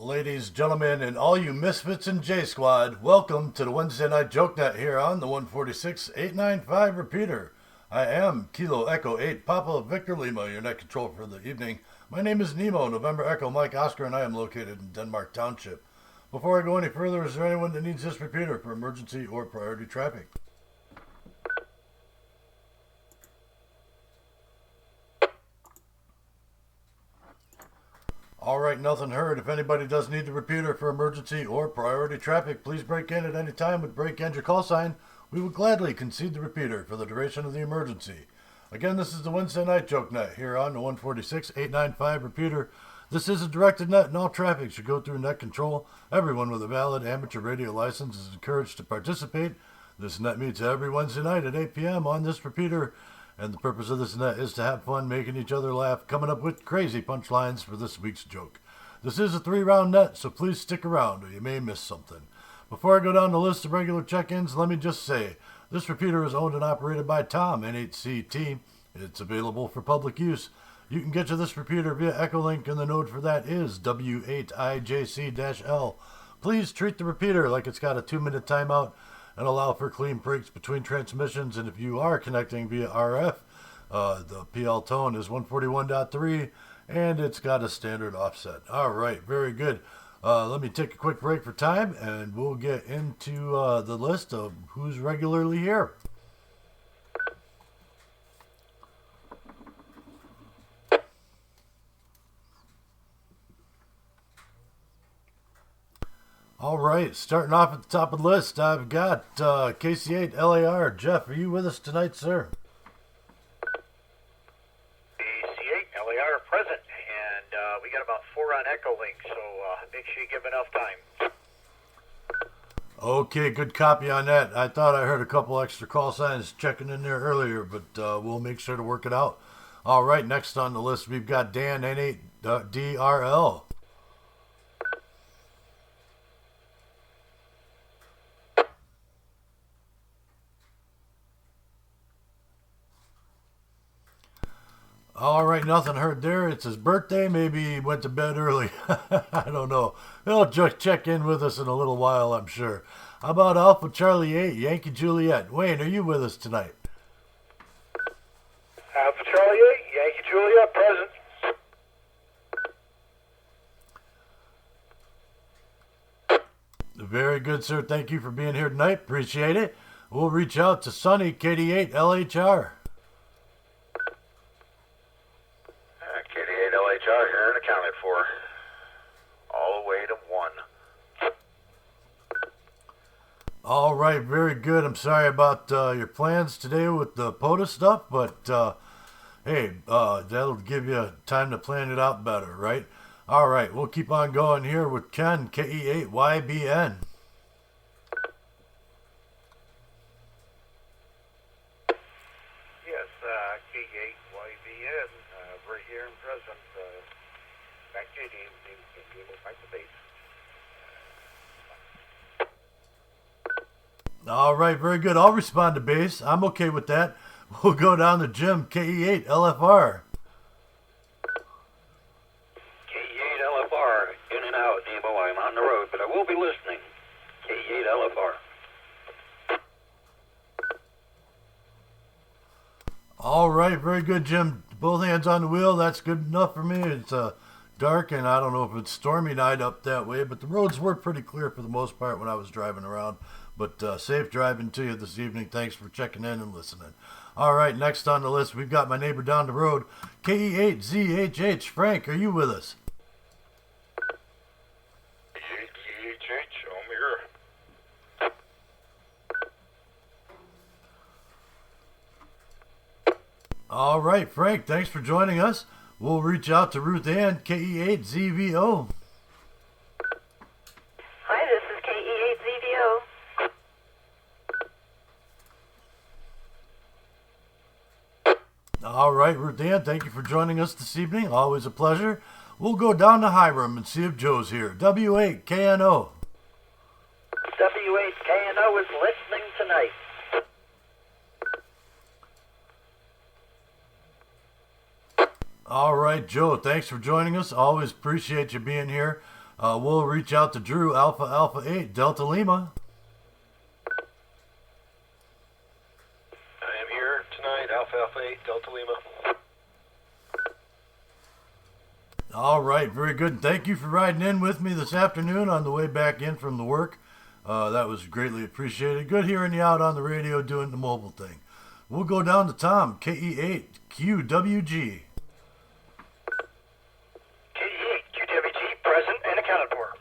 Ladies, gentlemen, and all you misfits in J Squad, welcome to the Wednesday Night Jokenet here on the 146-895 repeater. I am Kilo Echo 8 Papa Victor Lima, your net control for the evening. My name is Nemo, November Echo Mike Oscar, and I am located in Denmark Township. Before I go any further, is there anyone that needs this repeater for emergency or priority traffic? Alright, nothing heard. If anybody does need the repeater for emergency or priority traffic, please break in at any time with break and your call sign. We would gladly concede the repeater for the duration of the emergency. Again, this is the Wednesday Night Jokenet here on the 146-895 repeater. This is a directed net and all traffic should go through net control. Everyone with a valid amateur radio license is encouraged to participate. This net meets every Wednesday night at 8 p.m. on this repeater. And the purpose of this net is to have fun, making each other laugh, coming up with crazy punchlines for this week's joke. This is a 3-round net, so please stick around or you may miss something. Before I go down the list of regular check-ins, let me just say, this repeater is owned and operated by Tom, NHCT. It's available for public use. You can get to this repeater via Echolink, and the node for that is W8IJC-L. Please treat the repeater like it's got a 2-minute timeout and allow for clean breaks between transmissions. And if you are connecting via RF, the PL tone is 141.3, and it's got a standard offset. All right, very good. Let me take a quick break for time, and we'll get into the list of who's regularly here. All right, starting off at the top of the list, I've got KC8 LAR. Jeff, are you with us tonight, sir? KC8 LAR present, and we got about 4 on Echolink, so make sure you give enough time. Okay, good copy on that. I thought I heard a couple extra call signs checking in there earlier, but we'll make sure to work it out. All right, next on the list, we've got Dan N8DRL. All right, nothing heard there. It's his birthday. Maybe he went to bed early. I don't know. He'll just check in with us in a little while, I'm sure. How about Alpha Charlie 8, Yankee Juliet? Wayne, are you with us tonight? Alpha Charlie 8, Yankee Juliet present. Very good, sir. Thank you for being here tonight. Appreciate it. We'll reach out to Sunny KD8 LHR. KD8 LHR here and accounted for. All the way to 1. All right, very good. I'm sorry about your plans today with the POTA stuff, but hey, that'll give you time to plan it out better, right? All right, we'll keep on going here with Ken, KE8YBN. Yes, KE8YBN, right here and present. Back to you, back to base. All right, very good. I'll respond to base. I'm okay with that. We'll go down to Jim, KE8 LFR. KE8 LFR, in and out, Nemo. I'm on the road, but I will be listening. KE8 LFR. All right, very good, Jim. Both hands on the wheel. That's good enough for me. It's dark, and I don't know if it's stormy night up that way, but the roads were pretty clear for the most part when I was driving around. But safe driving to you this evening. Thanks for checking in and listening. All right, next on the list, we've got my neighbor down the road, KE8ZHH. Frank, are you with us? KE8ZHH, I'm here. All right, Frank, thanks for joining us. We'll reach out to Ruth Ann, KE8ZVO. Hi, this is KE8ZVO. All right, Ruth Ann, thank you for joining us this evening. Always a pleasure. We'll go down to Hiram and see if Joe's here. W8KNO. W8KNO is listening tonight. All right, Joe, thanks for joining us. Always appreciate you being here. We'll reach out to Drew, Alpha Alpha 8, Delta Lima. I am here tonight, Alpha Alpha 8, Delta Lima. All right, very good. Thank you for riding in with me this afternoon on the way back in from the work. That was greatly appreciated. Good hearing you out on the radio doing the mobile thing. We'll go down to Tom, KE8QWG. KE8QWG, present and accounted for.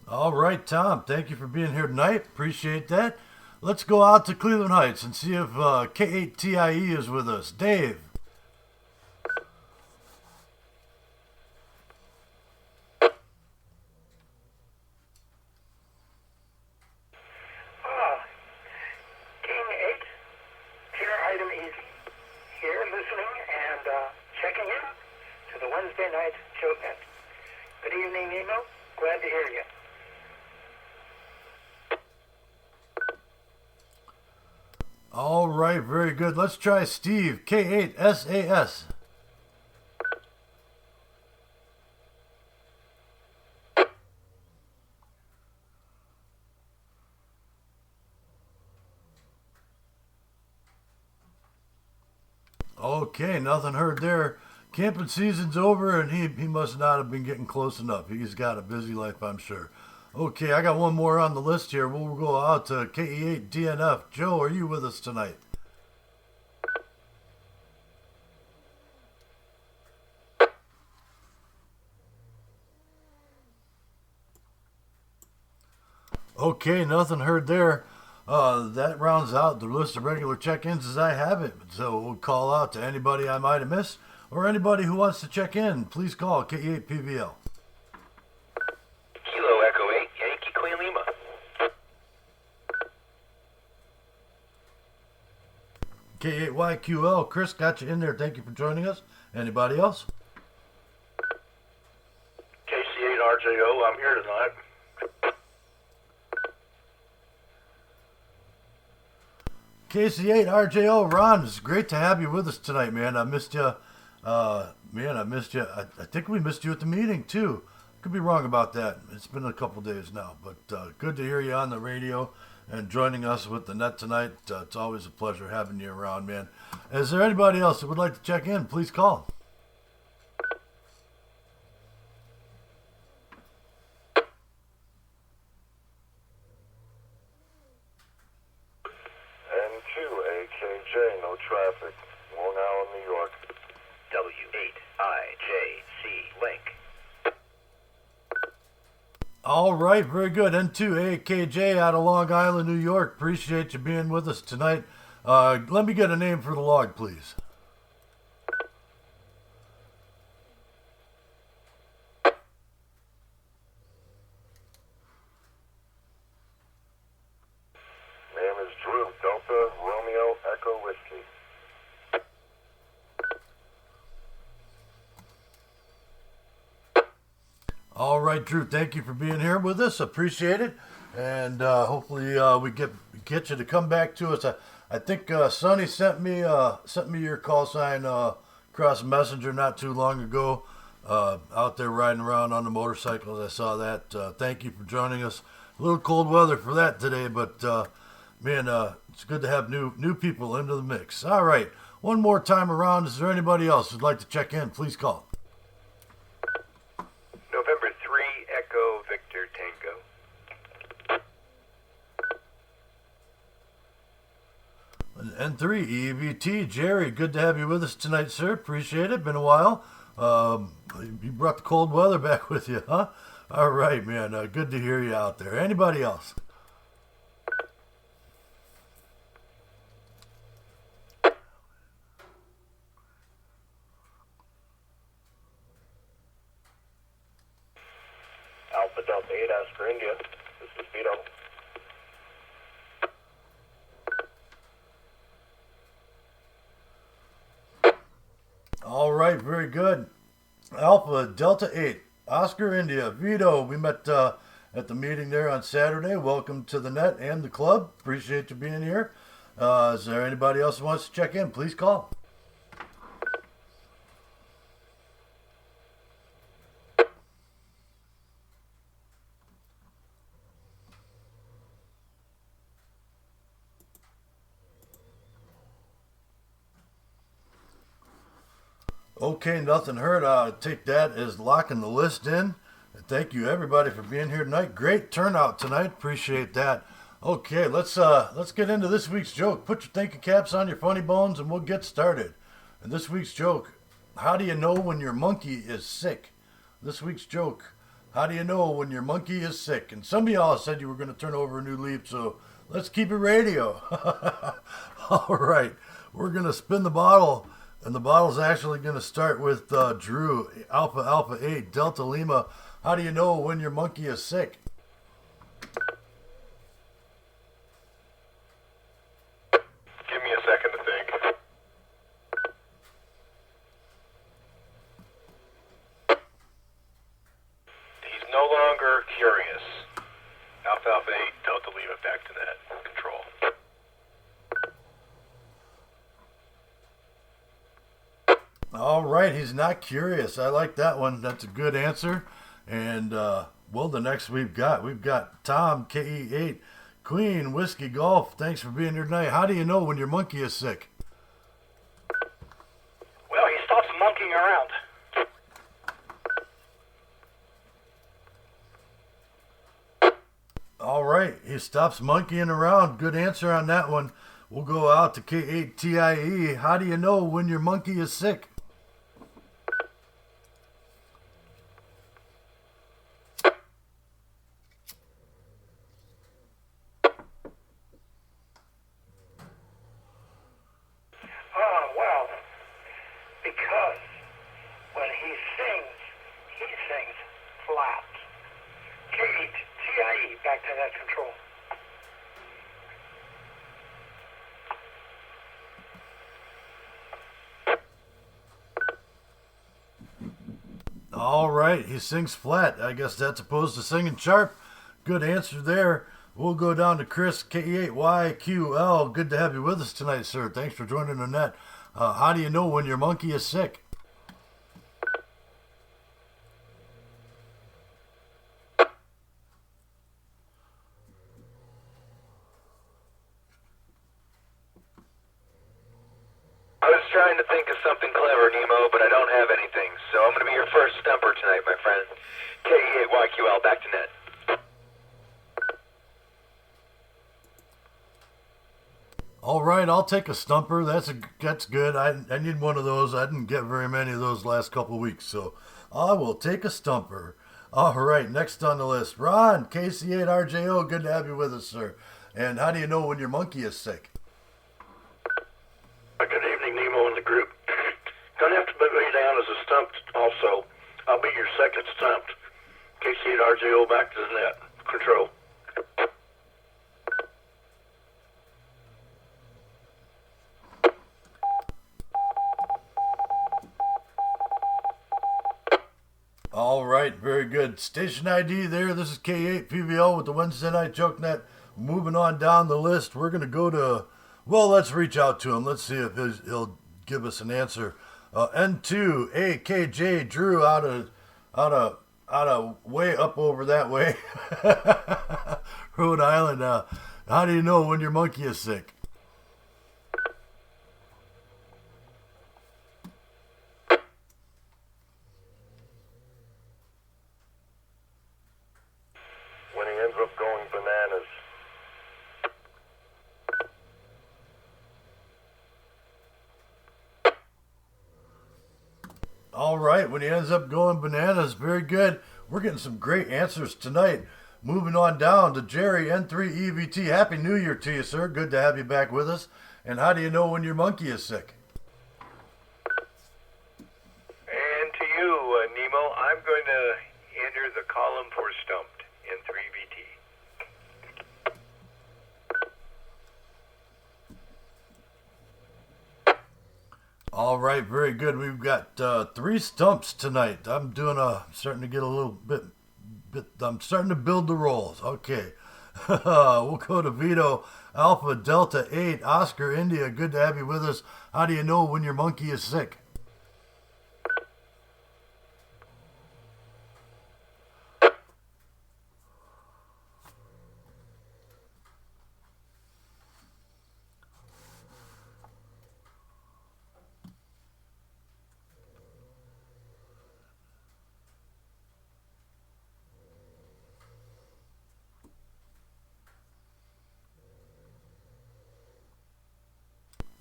All right, Tom, thank you for being here tonight. Appreciate that. Let's go out to Cleveland Heights and see if K8TIE is with us. Dave. King 8, here item easy. Here listening and checking in to the Wednesday night Jokenet. Good evening, Nemo. Glad to hear you. All right, very good. Let's try Steve, K8SAS. Okay, nothing heard there. Camping season's over, and he must not have been getting close enough. He's got a busy life, I'm sure. Okay, I got one more on the list here. We'll go out to KE8DNF. Joe, are you with us tonight? Okay, nothing heard there. That rounds out the list of regular check-ins as I have it. So we'll call out to anybody I might have missed or anybody who wants to check in. Please call K8PVL. Kilo Echo 8, Yankee Queen Lima. K8YQL. Chris, got you in there. Thank you for joining us. Anybody else? KC8RJO, I'm here tonight. KC8RJO. Ron, it's great to have you with us tonight, man. I missed you. I missed you. I think we missed you at the meeting, too. Could be wrong about that. It's been a couple days now, but good to hear you on the radio and joining us with the net tonight. It's always a pleasure having you around, man. Is there anybody else that would like to check in? Please call. N2AKJ, no traffic. Long Island, New York. W8IJC link. All right, very good. N2AKJ out of Long Island, New York. Appreciate you being with us tonight. Let me get a name for the log, please. Name is Drew, Delta Romeo Echo Whiskey. All right, Drew, thank you for being here with us. Appreciate it. And hopefully we get you to come back to us. I think Sonny sent me your call sign across Messenger not too long ago. Out there riding around on the motorcycles. I saw that. Thank you for joining us. A little cold weather for that today, but man, it's good to have new people into the mix. All right, one more time around. Is there anybody else who'd like to check in? Please call. November 3, Echo Victor Tango. N3 EVT Jerry, good to have you with us tonight, sir. Appreciate it. Been a while. You brought the cold weather back with you, huh? All right, man. Good to hear you out there. Anybody else? Alpha Delta 8, Oscar India. This is Vito. All right, very good. Alpha Delta 8, Oscar India, Vito. We met at the meeting there on Saturday. Welcome to the net and the club. Appreciate you being here. Is there anybody else who wants to check in? Please call. Okay, nothing heard. Take that as locking the list in. And thank you everybody for being here tonight. Great turnout tonight. Appreciate that. Okay, let's get into this week's joke. Put your thinking caps on your funny bones and we'll get started. And this week's joke, how do you know when your monkey is sick? This week's joke, how do you know when your monkey is sick? And some of y'all said you were going to turn over a new leaf, so let's keep it radio. All right, we're going to spin the bottle. And the bottle's actually going to start with Drew, Alpha Alpha 8, Delta Lima. How do you know when your monkey is sick? Give me a second to think. He's no longer curious. Alpha Alpha 8, Delta Lima, back to net. Control. All right, he's not curious. I like that one. That's a good answer. And, well, the next we've got Tom, KE8, Queen, Whiskey Golf. Thanks for being here tonight. How do you know when your monkey is sick? Well, he stops monkeying around. All right, he stops monkeying around. Good answer on that one. We'll go out to K8TIE. How do you know when your monkey is sick? Oh, well, because when he sings flat. K8TIE, back to net control. All right, he sings flat. I guess that's opposed to singing sharp. Good answer there. We'll go down to Chris, K8YQL. Good to have you with us tonight, sir. Thanks for joining the net. How do you know when your monkey is sick? I was trying to think of something clever, Nemo, but I don't have anything, so I'm going to be your first stumper tonight, my friend. KE8YQL, back to net. All right, I'll take a stumper. That's good. I need one of those. I didn't get very many of those last couple weeks, so I will take a stumper. All right, next on the list, Ron, KC8RJO. Good to have you with us, sir. And how do you know when your monkey is sick? Good evening, Nemo and the group. Gonna have to put me down as a stump also. I'll be your second stumped. KC8RJO, back to the net. Control. All right, very good. Station ID there. This is K8PVL with the Wednesday Night Jokenet. Moving on down the list, we're going to go to, well, let's reach out to him. Let's see if he'll give us an answer. N2AKJ Drew out of way up over that way. Rhode Island. How do you know when your monkey is sick? When he ends up going bananas. All right, when he ends up going bananas, very good. We're getting some great answers tonight. Moving on down to Jerry, N3EVT. Happy New Year to you, sir. Good to have you back with us. And how do you know when your monkey is sick? And to you, Nemo, I'm going to enter the column for stumped in 3BT. All right, very good. We've got 3 stumps tonight. I'm starting to get a little bit. I'm starting to build the rolls. Okay, we'll go to Vito, Alpha Delta 8, Oscar India. Good to have you with us. How do you know when your monkey is sick?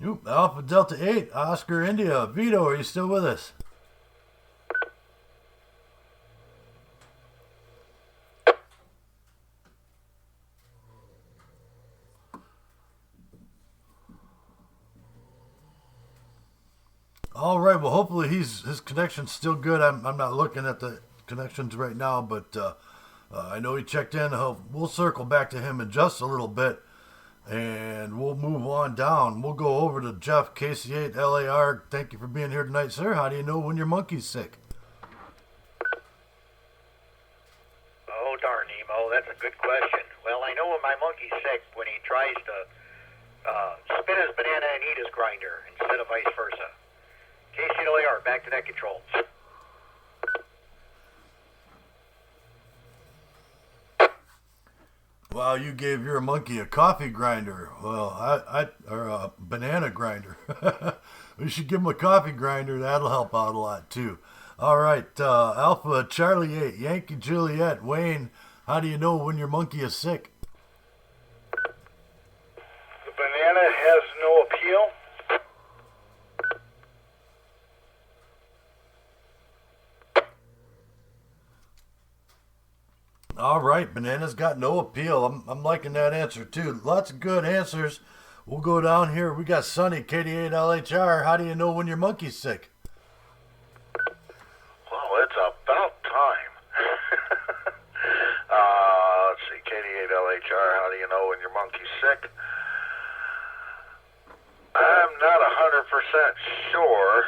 Oop, Alpha Delta 8, Oscar India. Vito, are you still with us? All right, well, hopefully his connection's still good. I'm not looking at the connections right now, but I know he checked in. We'll circle back to him in just a little bit, and we'll move on down. We'll go over to Jeff, KC8 LAR. Thank you for being here tonight, sir. How do you know when your monkey's sick? Oh, darn, Nemo, that's a good question. Well, I know when my monkey's sick when he tries to spin his banana and eat his grinder instead of vice versa. KCLAR, back to net controls. Wow, you gave your monkey a coffee grinder. Well, or a banana grinder. We should give him a coffee grinder. That'll help out a lot, too. All right, Alpha Charlie 8, Yankee Juliet, Wayne, how do you know when your monkey is sick? The banana has no appeal. All right, banana's got no appeal. I'm liking that answer, too. Lots of good answers. We'll go down here. We got Sonny, KD8LHR. How do you know when your monkey's sick? Well, it's about time. Let's see, KD8LHR, how do you know when your monkey's sick? I'm not 100% sure,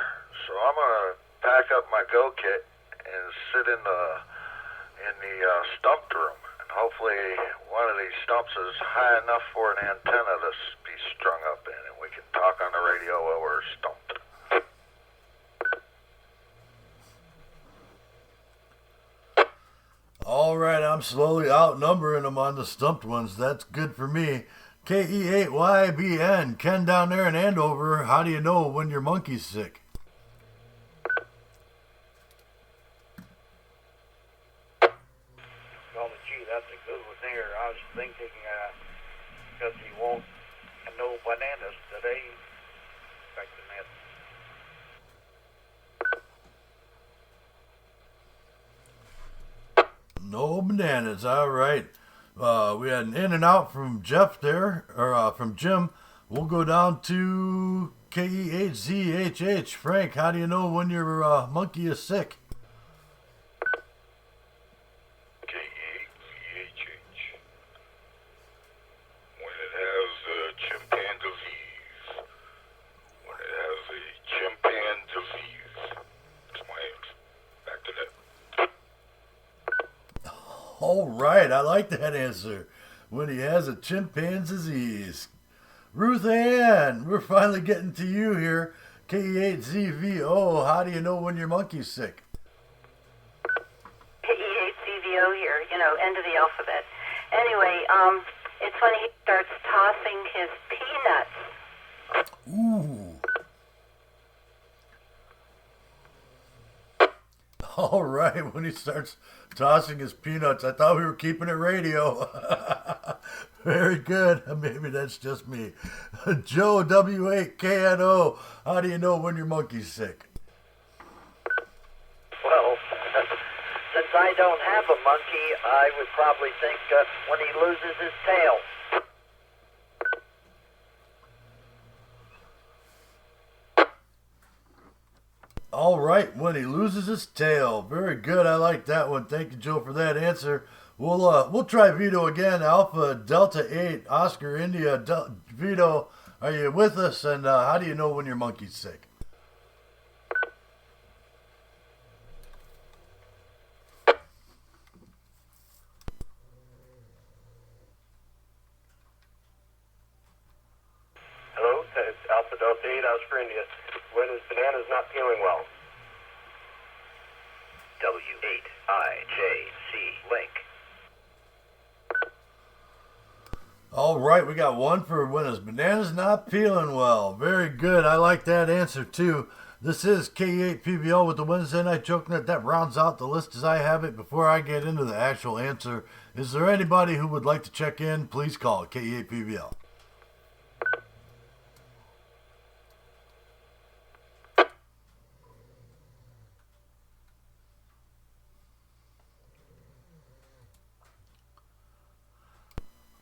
so I'm going to pack up my go kit and sit in the stump room, and hopefully one of these stumps is high enough for an antenna to be strung up in, and we can talk on the radio while we're stumped. All right, I'm slowly outnumbering them on the stumped ones. That's good for me. KE8YBN, Ken down there in Andover, how do you know when your monkey's sick? Well, gee, that's a good one there. I was thinking, because he won't know bananas today. Expecting that. No bananas. All right. We had an in and out from Jeff there, or from Jim. We'll go down to KE8ZHH. Frank, how do you know when your monkey is sick? K8ZHH. When it has chimpan disease. When it has a chimpan disease. That's my answer. Back to that. All right, I like that answer. When he has a chimpanzee disease. Ruth Ann, we're finally getting to you here. KE8ZVO, how do you know when your monkey's sick? KE8CVO here, end of the alphabet. Anyway, it's when he starts tossing his peanuts. Ooh. All right, when he starts tossing his peanuts. I thought we were keeping it radio. Very good. Maybe that's just me. Joe W8KNO, how do you know when your monkey's sick? Well, since I don't have a monkey, I would probably think when he loses his tail. All right, when he loses his tail. Very good. I like that one. Thank you, Joe, for that answer. We'll try Vito again. Alpha Delta 8 Oscar India. Vito, are you with us? And how do you know when your monkey's sick? Hello, it's Alpha Delta 8 Oscar India. When his banana's not feeling well. W8IJC Link. All right, we got one for when his banana's not feeling well. Very good. I like that answer, too. This is K8PBL with the Wednesday Night Jokenet. That rounds out the list as I have it. Before I get into the actual answer, is there anybody who would like to check in? Please call K8PBL.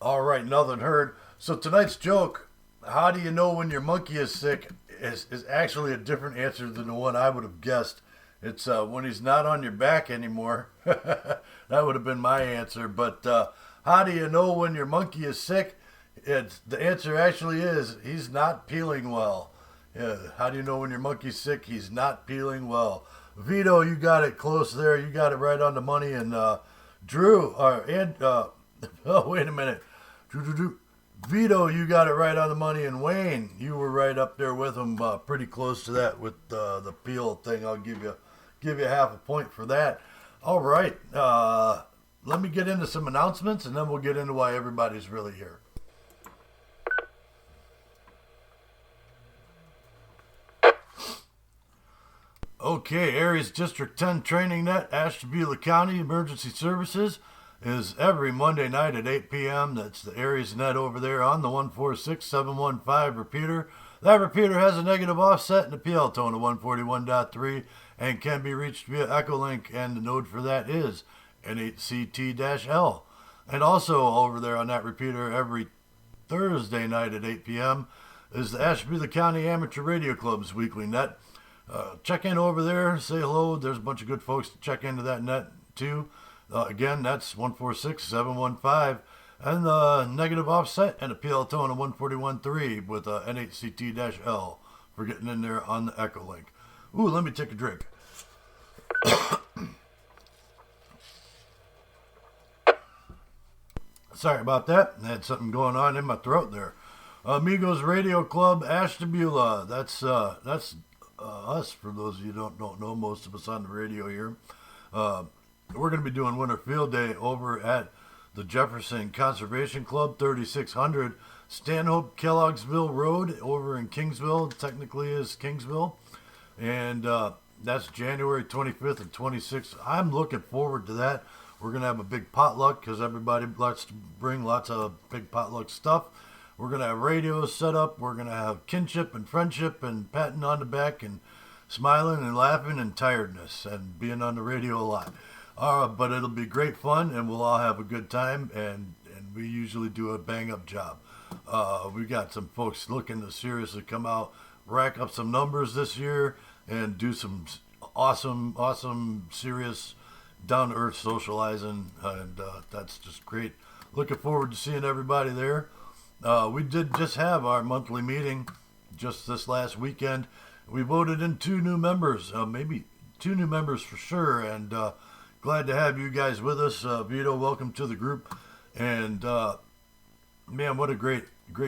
All right, nothing heard. So tonight's joke, how do you know when your monkey is sick, is actually a different answer than the one I would have guessed. It's when he's not on your back anymore. That would have been my answer. But how do you know when your monkey is sick? The answer actually is he's not peeling well. Yeah, how do you know when your monkey's sick? He's not peeling well. Vito, you got it close there. You got it right on the money. And Drew, oh, wait a minute. Drew. Vito, you got it right on the money. And Wayne, you were right up there with him, pretty close to that with the peel thing. I'll give you half a point for that. All right. Let me get into some announcements, and then we'll get into why everybody's really here. Okay, Areas District 10 Training Net, Ashtabula County Emergency Services is every Monday night at 8 p.m. That's the Areas Net over there on the 146715 repeater. That repeater has a negative offset and a PL tone of 141.3 and can be reached via Echolink, and the node for that is N8CT-L. And also over there on that repeater every Thursday night at 8 p.m. is the Ashtabula County Amateur Radio Club's weekly net. Check in over there, say hello. There's a bunch of good folks to check into that net too. Again, that's 146715 and the negative offset and a PL tone of 141.3 with N8CT-L for getting in there on the Echolink. Ooh, let me take a drink. Sorry about that. I had something going on in my throat there. Amigos Radio Club, Ashtabula. That's us, for those of you who don't know, most of us on the radio here. We're going to be doing Winter Field Day over at the Jefferson Conservation Club, 3600 Stanhope-Kelloggsville Rd over in Kingsville. Technically is Kingsville. And that's January 25th and 26th. I'm looking forward to that. We're going to have a big potluck because everybody likes to bring lots of big potluck stuff. We're going to have radios set up. We're going to have kinship and friendship and patting on the back and smiling and laughing and tiredness and being on the radio a lot. But it'll be great fun, and we'll all have a good time, and we usually do a bang-up job. We got some folks looking to seriously come out, rack up some numbers this year, and do some awesome, serious, down-to-earth socializing, and that's just great. Looking forward to seeing everybody there. We did just have our monthly meeting just this last weekend. We voted in 2 new members, maybe 2 new members for sure, and glad to have you guys with us. Vito, welcome to the group. And man, what a great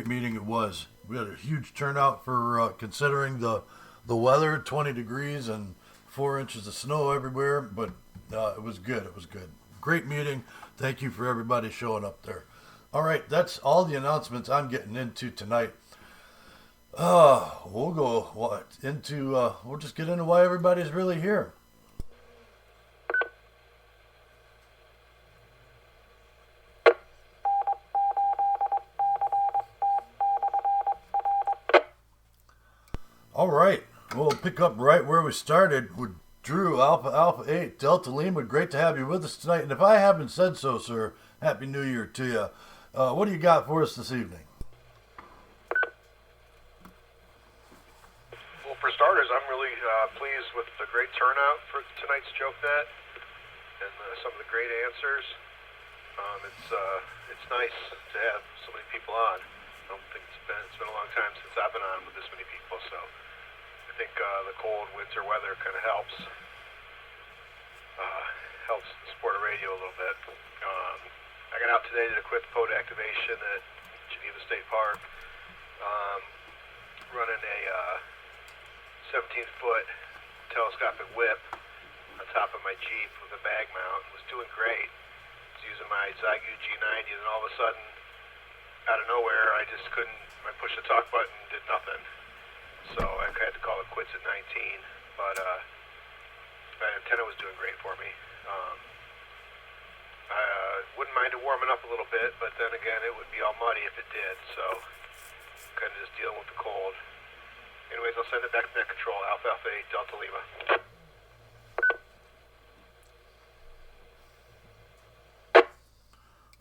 meeting it was. We had a huge turnout for considering the weather, 20 degrees and 4 inches of snow everywhere, but it was good. It was good. Great meeting. Thank you for everybody showing up there. All right, that's all the announcements I'm getting into tonight. We'll just get into why everybody's really here. All right, we'll pick up right where we started with Drew, Alpha 8, Delta Lima. Great to have you with us tonight. And if I haven't said so, sir, Happy New Year to you. What do you got for us this evening? Well, for starters, I'm really pleased with the great turnout for tonight's Jokenet and some of the great answers. It's nice to have so many people on. I don't think it's been a long time since I've been on with this many people, so I think the cold winter weather kind of helps the sport of radio a little bit. I got out today to the quick pod activation at Geneva State Park, running a 17-foot telescopic whip on top of my Jeep with a bag mount. Was doing great. Was using my Zygu G90, and then all of a sudden, out of nowhere, I just couldn't. I pushed the talk button, did nothing. So I had to call it quits at 19. But my antenna was doing great for me. I wouldn't mind it warming up a little bit, but then again, it would be all muddy if it did. So kind of just dealing with the cold. Anyways, I'll send it back to net control. Alpha 8, Delta Lima.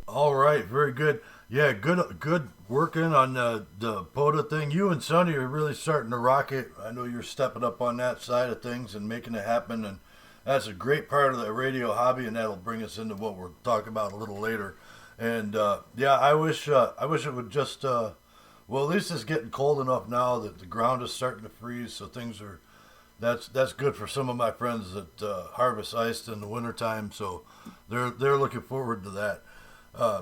All right, very good. Yeah, good working on the POTA thing. You and Sonny are really starting to rock it. I know you're stepping up on that side of things and making it happen, and that's a great part of the radio hobby, and that'll bring us into what we're talking about a little later. And yeah, I wish it would just well, at least it's getting cold enough now that the ground is starting to freeze, so things are that's good for some of my friends that harvest ice in the wintertime, so they're looking forward to that.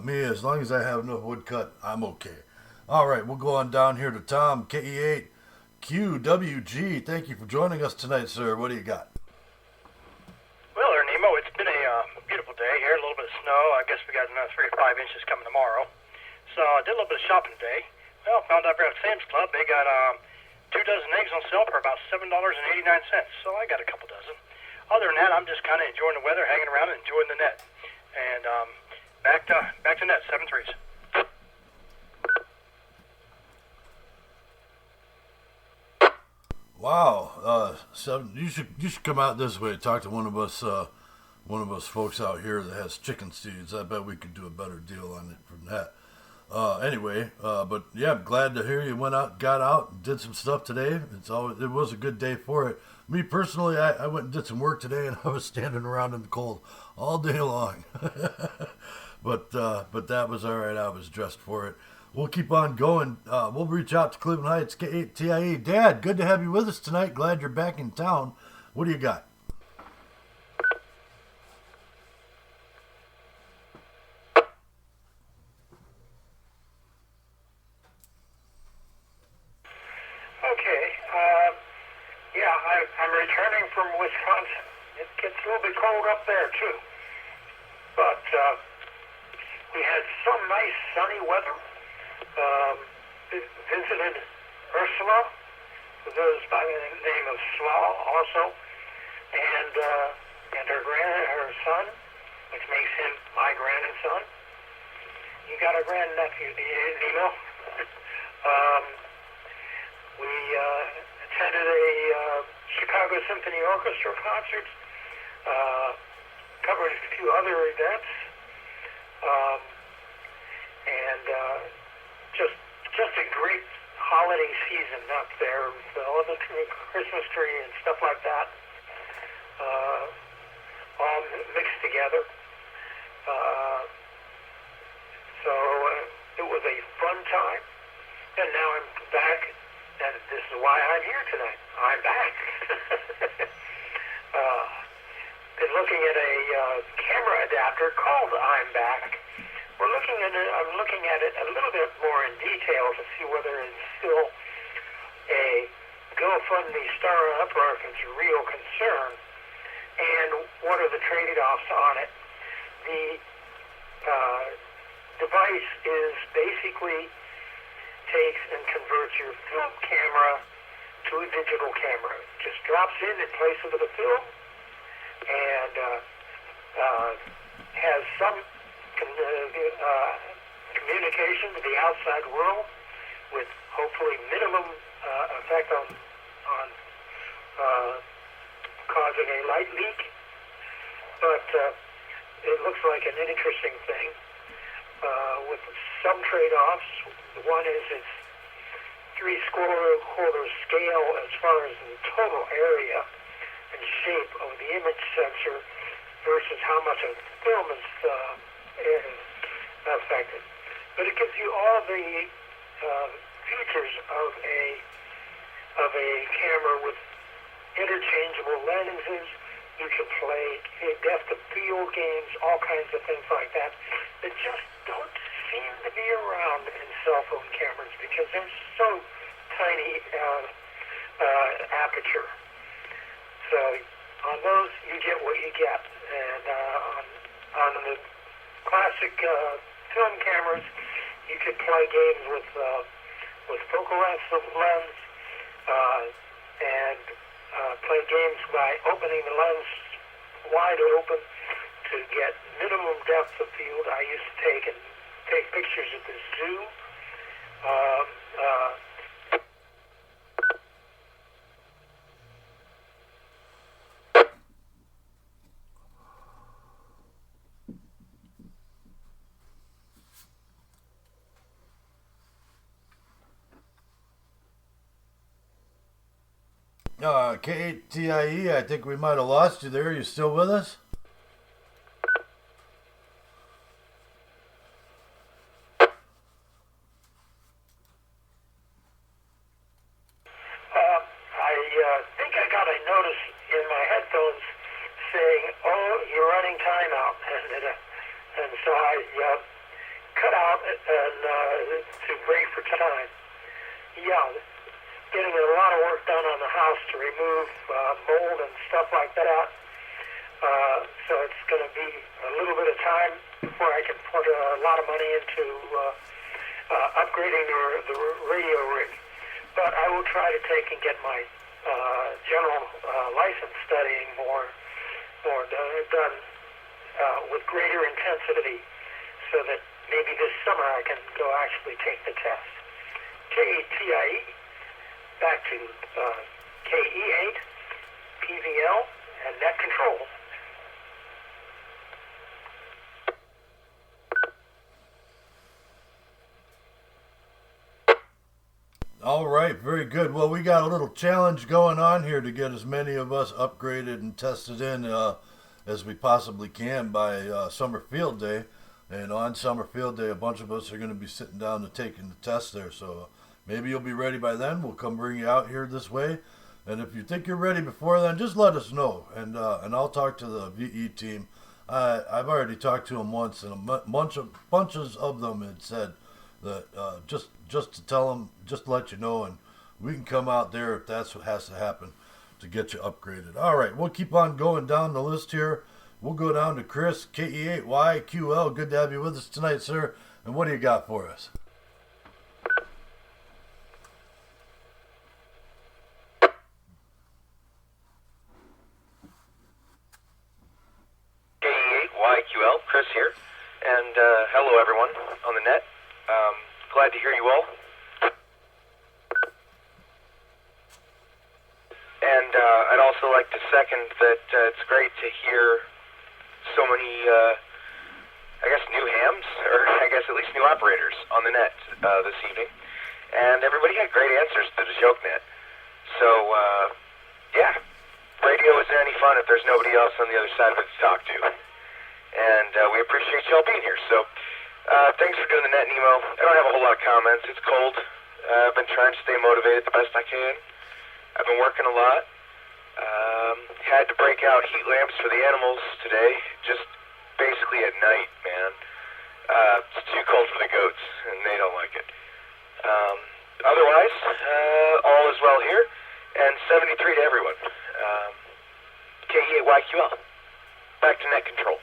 Me, as long as I have enough wood cut, I'm okay. All right, we'll go on down here to Tom, KE8QWG. Thank you for joining us tonight, sir. What do you got? Well, Nemo, it's been a beautiful day here. A little bit of snow. I guess we got another 3 or 5 inches coming tomorrow. So I did a little bit of shopping today. Well, found out here at Sam's Club they got 2 dozen eggs on sale for about $7.89. So I got a couple dozen. Other than that, I'm just kind of enjoying the weather, hanging around and enjoying the net. And back to net, 7 threes. Wow, you should come out this way. Talk to one of us folks out here that has chicken seeds. I bet we could do a better deal on it from that. Anyway, but yeah, I'm glad to hear you got out, and did some stuff today. It was a good day for it. Me personally, I went and did some work today, and I was standing around in the cold all day long. But that was all right. I was dressed for it. We'll keep on going. We'll reach out to Cleveland Heights TIE. Dad, good to have you with us tonight. Glad you're back in town. What do you got? I'm returning from Wisconsin. It gets a little bit cold up there too, but we had some nice sunny weather. Visited Ursula, who goes by the name of Slaw also, and her son, which makes him my grandson. You got a grandnephew, Nemo. We attended a Chicago Symphony Orchestra concert, covered a few other events, and just a great holiday season up there with all the Christmas tree and stuff like that, all mixed together. So it was a fun time, and now I'm back, and this is why I'm here tonight. I'm back. Been looking at a camera adapter called I'm Back. I'm looking at it a little bit more in detail to see whether it's still a GoFundMe startup or if it's a real concern, and what are the trade-offs on it. The device is basically takes and converts your film camera to a digital camera. Just drops in place of the film, and has some communication to the outside world with hopefully minimum effect on causing a light leak. But it looks like an interesting thing with some trade-offs. One is its 3/4 scale as far as the total area and shape of the image sensor versus how much of the film is affected. But it gives you all the features of a camera with interchangeable lenses. You can play depth of field games, all kinds of things like that just don't seem to be around in cell phone cameras because they're so tiny aperture. So on those, you get what you get, and on the classic film cameras, you could play games with focal length lens and play games by opening the lens wide open to get minimum depth of field. I used to take pictures at the zoo. K8TIE, I think we might have lost you there. Are you still with us? I think I got a notice in my headphones saying, "Oh, you're running timeout," and so I cut out and to break for time. Yeah, getting a lot of work done on the house to remove mold and stuff like that. So it's going to be a little bit of time before I can put a lot of money into upgrading the radio rig. But I will try to take and get my general license studying more done with greater intensity, so that maybe this summer I can go actually take the test. K8TIE, back to KE8, PVL, and net control. All right, very good. Well, we got a little challenge going on here to get as many of us upgraded and tested in as we possibly can by Summer Field Day. And on Summer Field Day, a bunch of us are going to be sitting down and taking the test there. So maybe you'll be ready by then. We'll come bring you out here this way. And if you think you're ready before then, just let us know. And I'll talk to the VE team. I've already talked to them once, and bunches of them had said that just to tell them, just to let you know, and we can come out there if that's what has to happen to get you upgraded. All right, we'll keep on going down the list here. We'll go down to Chris, KE8YQL. Good to have you with us tonight, sir. And what do you got for us? KE8YQL, Chris here. And hello, everyone on the net. Glad to hear you all. And I'd also like to second that it's great to hear so many, I guess, new hams, or I guess at least new operators on the net this evening. And everybody had great answers to the Jokenet. So, yeah, radio isn't any fun if there's nobody else on the other side of it to talk to. And we appreciate y'all being here. So, thanks for doing the net, Nemo. I don't have a whole lot of comments. It's cold. I've been trying to stay motivated the best I can. I've been working a lot. Had to break out heat lamps for the animals today, just basically at night, man. It's too cold for the goats, and they don't like it. Otherwise, all is well here, and 73 to everyone. KE8YQL. Back to net control.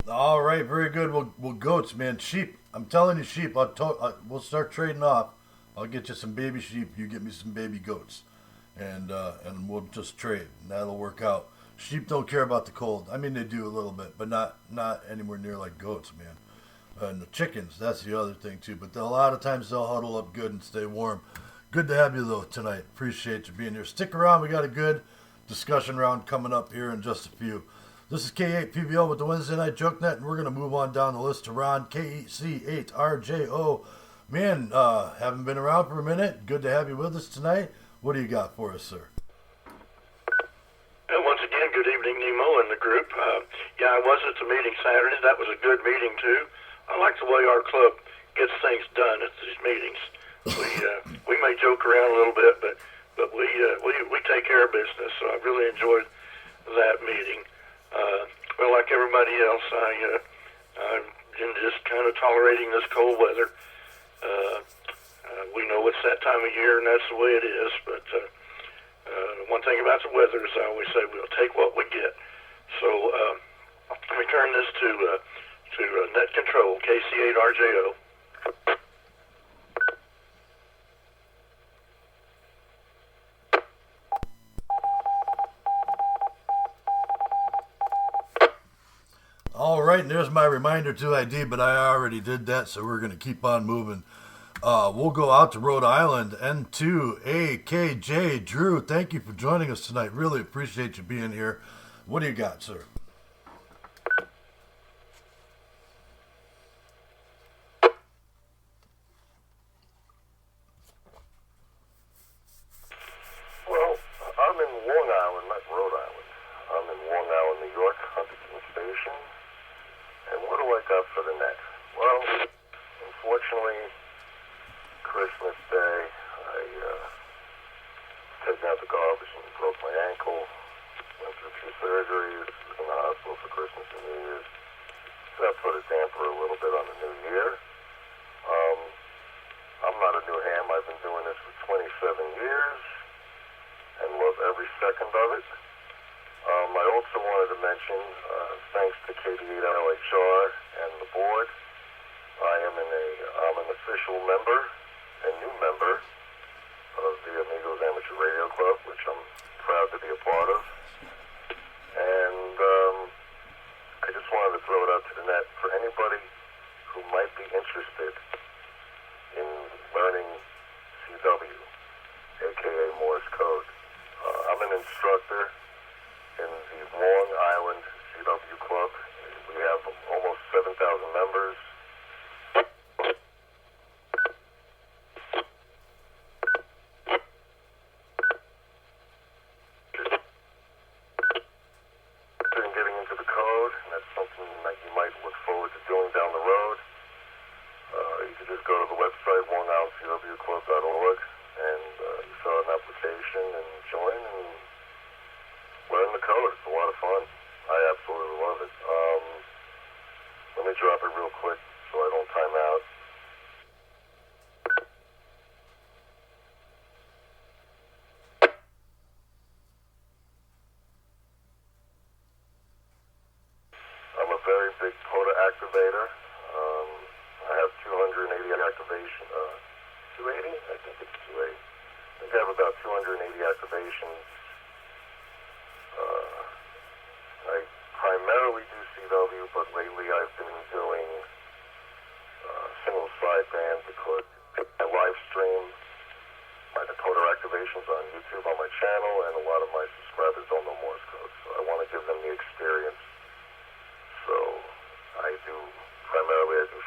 All right, very good. Well, goats, man, sheep. I'm telling you, sheep. We'll start trading off. I'll get you some baby sheep. You get me some baby goats, and we'll just trade. And that'll work out. Sheep don't care about the cold. I mean, they do a little bit, but not anywhere near like goats, man. And the chickens, that's the other thing too. But a lot of times they'll huddle up good and stay warm. Good to have you though tonight. Appreciate you being here. Stick around. We got a good discussion round coming up here in just a few. This is K8PVL with the Wednesday Night Jokenet, and we're going to move on down the list to Ron, KEC8RJO. Man, haven't been around for a minute. Good to have you with us tonight. What do you got for us, sir? Once again, good evening, Nemo and the group. Yeah, I was at the meeting Saturday. That was a good meeting, too. I like the way our club gets things done at these meetings. We may joke around a little bit, but we take care of business, so I really enjoyed that meeting. Well, like everybody else, I'm just kind of tolerating this cold weather. We know it's that time of year, and that's the way it is. But one thing about the weather is I always say we'll take what we get. So let me turn this to net control, KC8RJO. All right, and there's my reminder to ID, but I already did that, so we're going to keep on moving. We'll go out to Rhode Island, N2AKJ. Drew, thank you for joining us tonight. Really appreciate you being here. What do you got, sir? unfortunately, Christmas Day, I taken out the garbage and broke my ankle. Went through 2 surgeries, was in the hospital for Christmas and New Year's. So that put a damper a little bit on the new year. I'm not a new ham. I've been doing this for 27 years and love every second of it. I also wanted to mention, thanks to KD8LHR and the board, I'm an official member and new member of the Amigos Amateur Radio Club, which I'm proud to be a part of. And I just wanted to throw it out to the net for anybody who might be interested in learning CW, aka Morse code. I'm an instructor in the Long Island CW Club. We have almost 7,000 members. Getting into the code, and that's something that you might look forward to doing down the road. You can just go to the website, longislandcwclub.org, and you fill out an application and join and learn the code. It's a lot of fun. I absolutely love it. Let me drop it real quick so I don't time out. I'm a very big POTA activator. I have 280 activation. 280? I think it's 280. I think I have about 280 activations. I primarily do CW, but lately I've been doing single sideband because I live stream my POTA activations on YouTube on my channel, and a lot of my subscribers don't know Morse code, so I want to give them the experience. So I do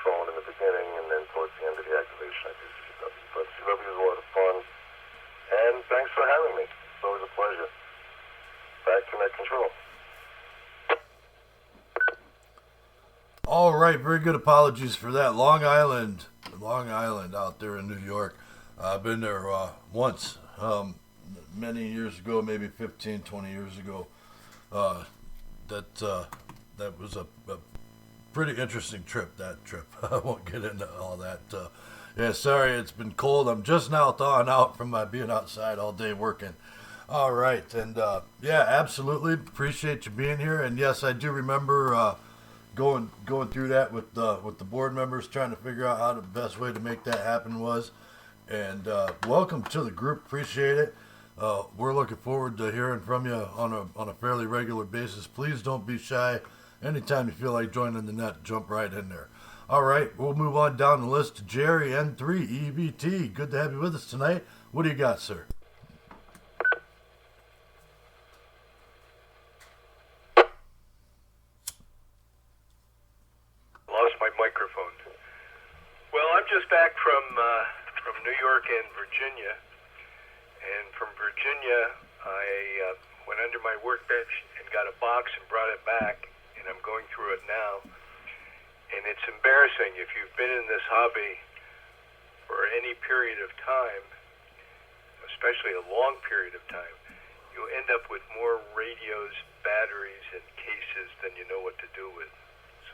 phone in the beginning, and then towards the end of the activation I do CW. But CW is a lot of fun, and thanks for having me. It's always a pleasure. Back to Net Control. All right, very good. Apologies for that. Long Island out there in New York. I've been there once, many years ago, maybe 15, 20 years ago. That was a pretty interesting trip, that trip. I won't get into all that. Yeah, sorry, it's been cold. I'm just now thawing out from my being outside all day working. All right, and yeah, absolutely appreciate you being here. And yes, I do remember going through that with the board members, trying to figure out how the best way to make that happen was. And welcome to the group. Appreciate it. We're looking forward to hearing from you on a fairly regular basis. Please don't be shy. Anytime you feel like joining the net, jump right in there. All right, we'll move on down the list to Jerry N3 EBT. Good to have you with us tonight. What do you got, sir? Lost my microphone. Well, I'm just back from New York and Virginia. And from Virginia, I went under my workbench and got a box and brought it back. And I'm going through it now. And it's embarrassing if you've been in this hobby for any period of time, especially a long period of time, you'll end up with more radios, batteries, and cases than you know what to do with.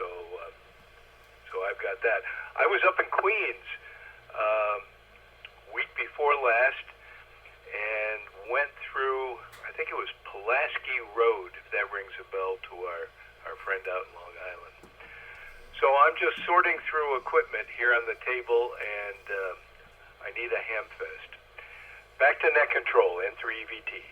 So I've got that. I was up in Queens week before last and went through, I think it was Pulaski Road, if that rings a bell to our friend out in Long Island. So I'm just sorting through equipment here on the table, and I need a ham fest. Back to Net Control, N3EVT.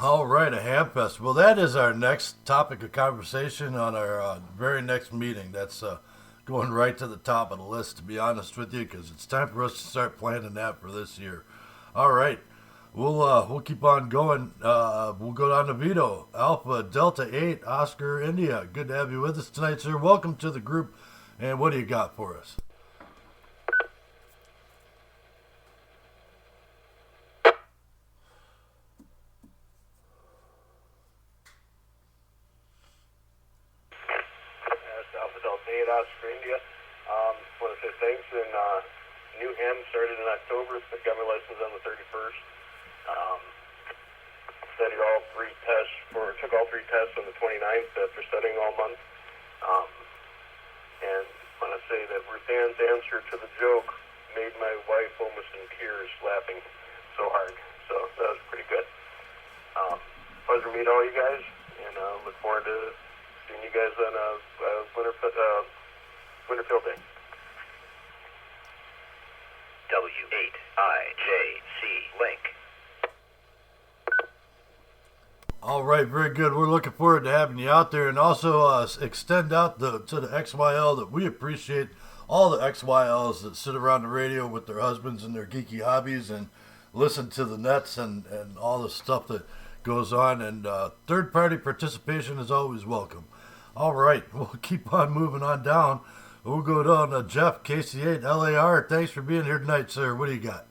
All right, a ham fest. Well, that is our next topic of conversation on our very next meeting. That's going right to the top of the list, to be honest with you, because it's time for us to start planning that for this year. All right, we'll keep on going. We'll go down to Vito, Alpha Delta 8, Oscar India. Good to have you with us tonight, sir. Welcome to the group. And what do you got for us? across from India. Want to say thanks. And new ham started in October. Got my license on the 31st. Studied all three tests took all three tests on the 29th after studying all month. And I want to say that Ruthan's answer to the joke made my wife almost in tears laughing so hard. So that was pretty good. Pleasure to meet all you guys, and look forward to seeing you guys on Winter Field Day. W8IJC Link. All right, very good. We're looking forward to having you out there, and also extend out to the XYL that we appreciate all the XYLs that sit around the radio with their husbands and their geeky hobbies and listen to the nets and all the stuff that goes on. And third-party participation is always welcome. All right, we'll keep on moving on down. We'll go down to Jeff, KC8 LAR. Thanks for being here tonight, sir. What do you got?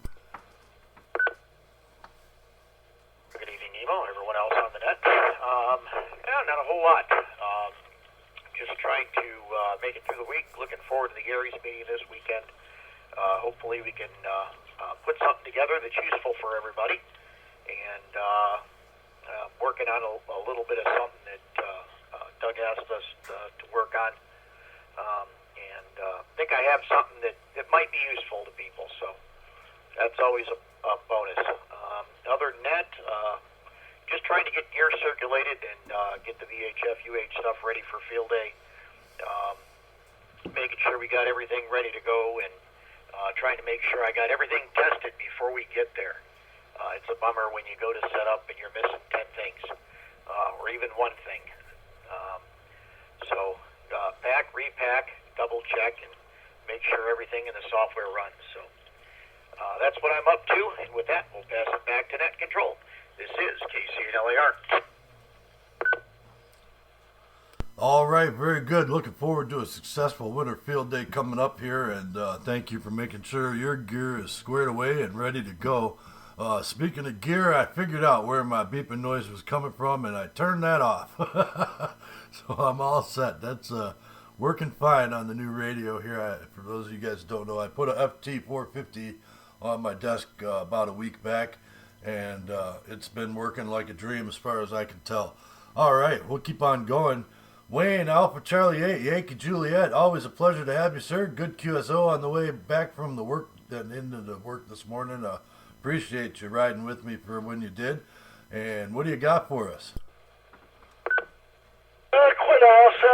Good evening, Nemo. Everyone else on the net. Not a whole lot. Just trying to make it through the week. Looking forward to the Gary's meeting this weekend. Hopefully we can put something together that's useful for everybody. And working on a little bit of something that Doug asked us to work on. I think I have something that might be useful to people, so that's always a bonus. Other than that, just trying to get gear circulated and get the VHF UH stuff ready for field day. Making sure we got everything ready to go and trying to make sure I got everything tested before we get there. It's a bummer when you go to set up and you're missing 10 things, or even one thing. So pack, repack, double check, and make sure everything in the software runs. So that's what I'm up to, and with that, we'll pass it back to Net Control. This is KC8LAR. All right, very good. Looking forward to a successful Winter Field Day coming up here, and thank you for making sure your gear is squared away and ready to go. Speaking of gear, I figured out where my beeping noise was coming from, and I turned that off. So I'm all set. That's working fine on the new radio here. For those of you guys who don't know, I put a FT450 on my desk about a week back, and it's been working like a dream as far as I can tell. All right, we'll keep on going. Wayne, Alpha Charlie 8, Yankee Juliet, always a pleasure to have you, sir. Good QSO on the way back from the work and into the work this morning. Appreciate you riding with me for when you did. And what do you got for us? Quite honestly,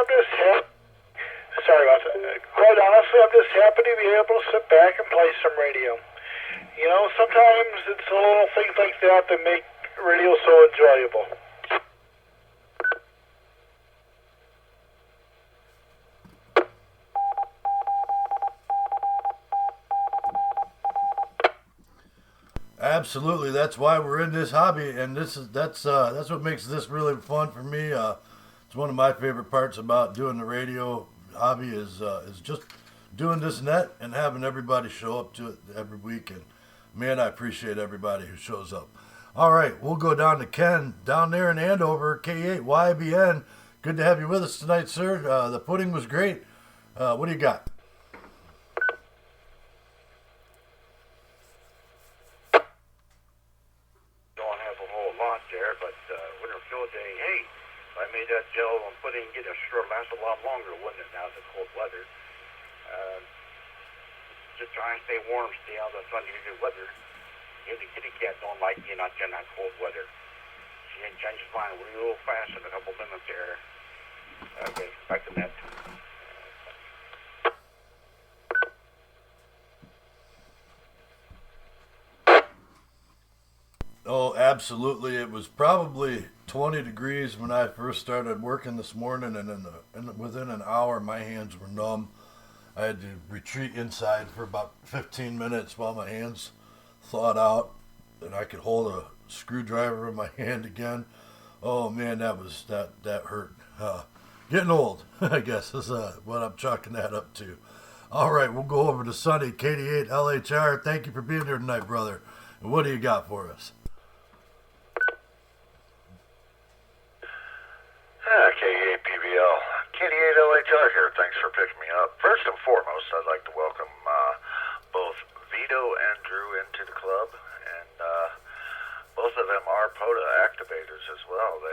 Quite honestly, I'm just happy to be able to sit back and play some radio. You know, sometimes it's the little things like that that make radio so enjoyable. Absolutely, that's why we're in this hobby, and that's what makes this really fun for me. It's one of my favorite parts about doing the radio hobby is just doing this net and having everybody show up to it every week. And man, I appreciate everybody who shows up. All right, we'll go down to Ken down there in Andover, K8YBN. Good to have you with us tonight, sir. The pudding was great. What do you got? That gel on pudding get a sure last a lot longer, wouldn't it? Now it's cold weather. Just try and stay warm, stay out of the sun in good weather. Even the kitty cat don't like being out there in that cold weather. She changes his mind real fast in a couple minutes there. Okay, back to net. Oh, absolutely. It was probably 20 degrees when I first started working this morning, and within an hour, my hands were numb. I had to retreat inside for about 15 minutes while my hands thawed out, and I could hold a screwdriver in my hand again. Oh man, that hurt. Getting old, I guess, is what I'm chalking that up to. All right, we'll go over to Sunny, KD8 LHR. Thank you for being here tonight, brother. And what do you got for us? K8PBL. KD8 LHR here. Thanks for picking me up. foremost, I'd like to welcome both Vito and Drew into the club, and both of them are POTA activators as well.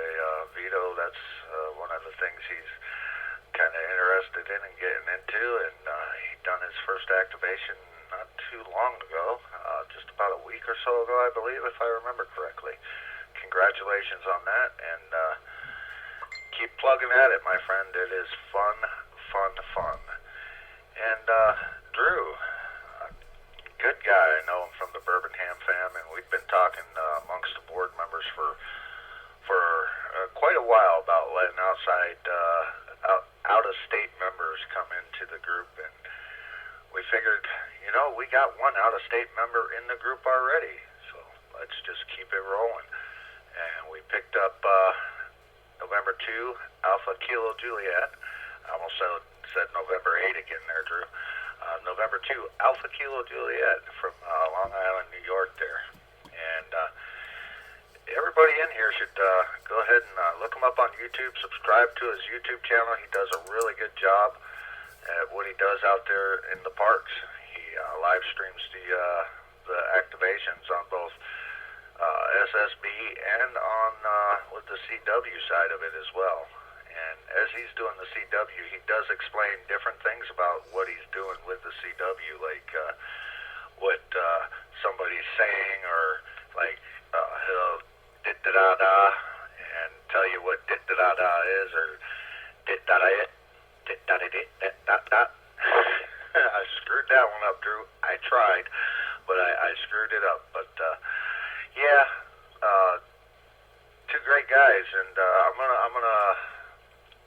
Vito, that's one of the things he's kind of interested in and getting into, and he done his first activation not too long ago, just about a week or so ago, I believe, if I remember correctly. Congratulations on that, and keep plugging at it, my friend. It is fun. And Drew, good guy. I know him from the Birmingham fam, and we've been talking amongst the board members for quite a while about letting out-of-state members come into the group, and we figured, we got one out-of-state member in the group already, so let's just keep it rolling. And we picked up November 2, Alpha Kilo Juliet. I almost said November 8 again there, Drew. November 2, Alpha Kilo Juliet from Long Island, New York there. And everybody in here should go ahead and look him up on YouTube, subscribe to his YouTube channel. He does a really good job at what he does out there in the parks. He live streams the activations on both SSB and on with the CW side of it as well. And as he's doing the CW, he does explain different things about what he's doing with the CW, like what somebody's saying, or like he'll dit-da-da-da and tell you what dit-da-da-da is, or dit-da-da-it, dit-da-da-dit-da-da-da. I screwed that one up, Drew. I tried, but I screwed it up. But two great guys, and I'm gonna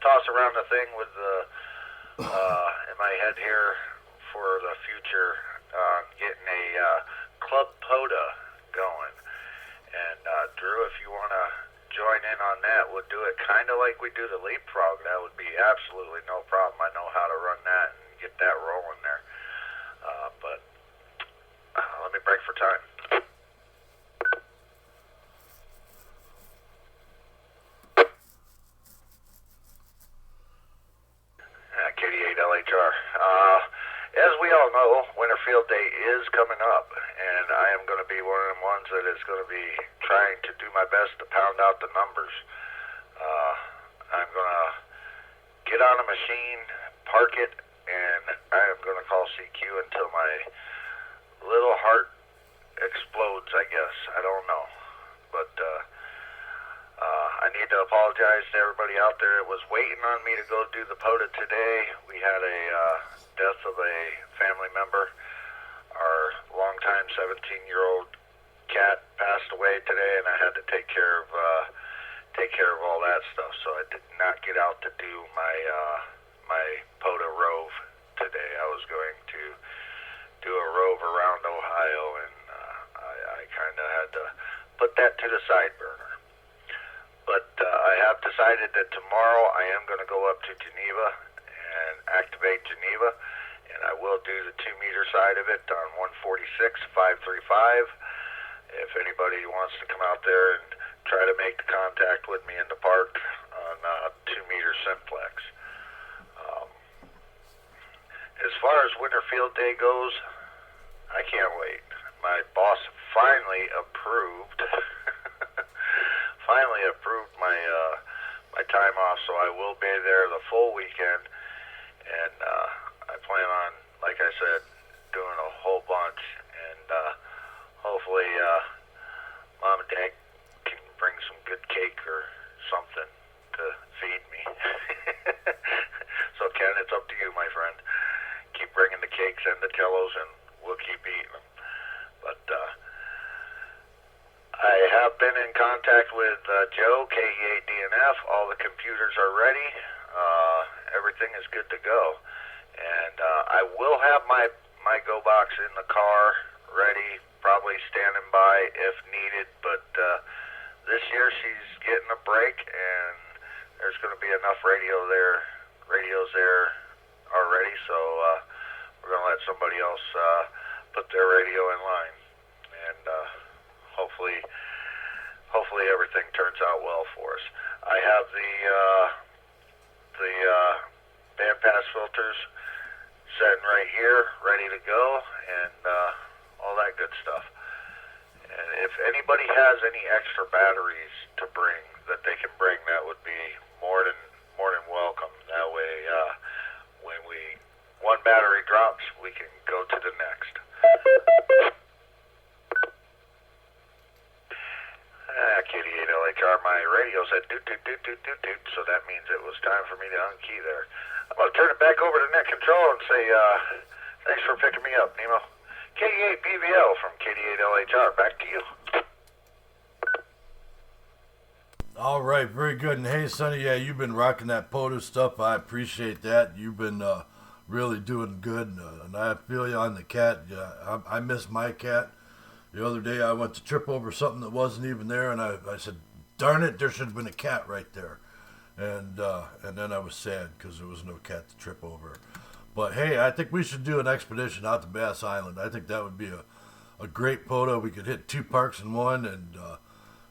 toss around the thing with in my head here for the future, getting a Club POTA going. And Drew, if you want to join in on that, we'll do it kind of like we do the leapfrog. That would be absolutely no problem. I know how to run that and get that rolling there. But let me break for time. KD8LHR. As we all know, Winterfield Day is coming up, and I am going to be one of the ones that is going to be trying to do my best to pound out the numbers. I'm going to get on a machine, park it, and I am going to call CQ until my little heart explodes, I guess. I don't know. But I need to apologize to everybody out there that was waiting on me to go do the POTA today. We had a death of a family member. Our longtime 17-year-old cat passed away today, and I had to take care of all that stuff. So I did not get out to do my POTA rove today. I was going to do a rove around Ohio, and I kind of had to put that to the side burner. But I have decided that tomorrow I am going to go up to Geneva and activate Geneva, and I will do the 2-meter side of it on 146-535. If anybody wants to come out there and try to make the contact with me in the park on 2-meter simplex. As far as Winterfield Day goes, I can't wait. My boss finally approved my time off, so I will be there the full weekend, and I plan on, like I said, doing a whole bunch, and hopefully Mom and Dad can bring some good cake or something to feed me. So Ken, it's up to you, my friend. Keep bringing the cakes and the tellos, and we'll keep eating them. But I have been in contact with Joe, KE8DNF. All the computers are ready. Everything is good to go. And I will have my Go box in the car ready, probably standing by if needed. But this year she's getting a break, and there's going to be enough radios there already. So we're going to let somebody else put their radio in line. And hopefully everything turns out well for us. I have the bandpass filters sitting right here, ready to go, and all that good stuff. And if anybody has any extra batteries to bring that they can bring, that would be more than welcome. That way, when one battery drops, we can go to the next. KD8LHR, my radio said doot, doot, doot, doot, doot, doot, so that means it was time for me to unkey there. I'm going to turn it back over to Net Control and say, thanks for picking me up, Nemo. KD8PVL from KD8LHR, back to you. All right, very good. And hey, Sonny, yeah, you've been rocking that POTUS stuff. I appreciate that. You've been really doing good, and I feel you on the cat. Yeah, I miss my cat. The other day I went to trip over something that wasn't even there, and I said, darn it, there should have been a cat right there. And then I was sad because there was no cat to trip over. But hey, I think we should do an expedition out to Bass Island. I think that would be a great POTA. We could hit 2 parks in one and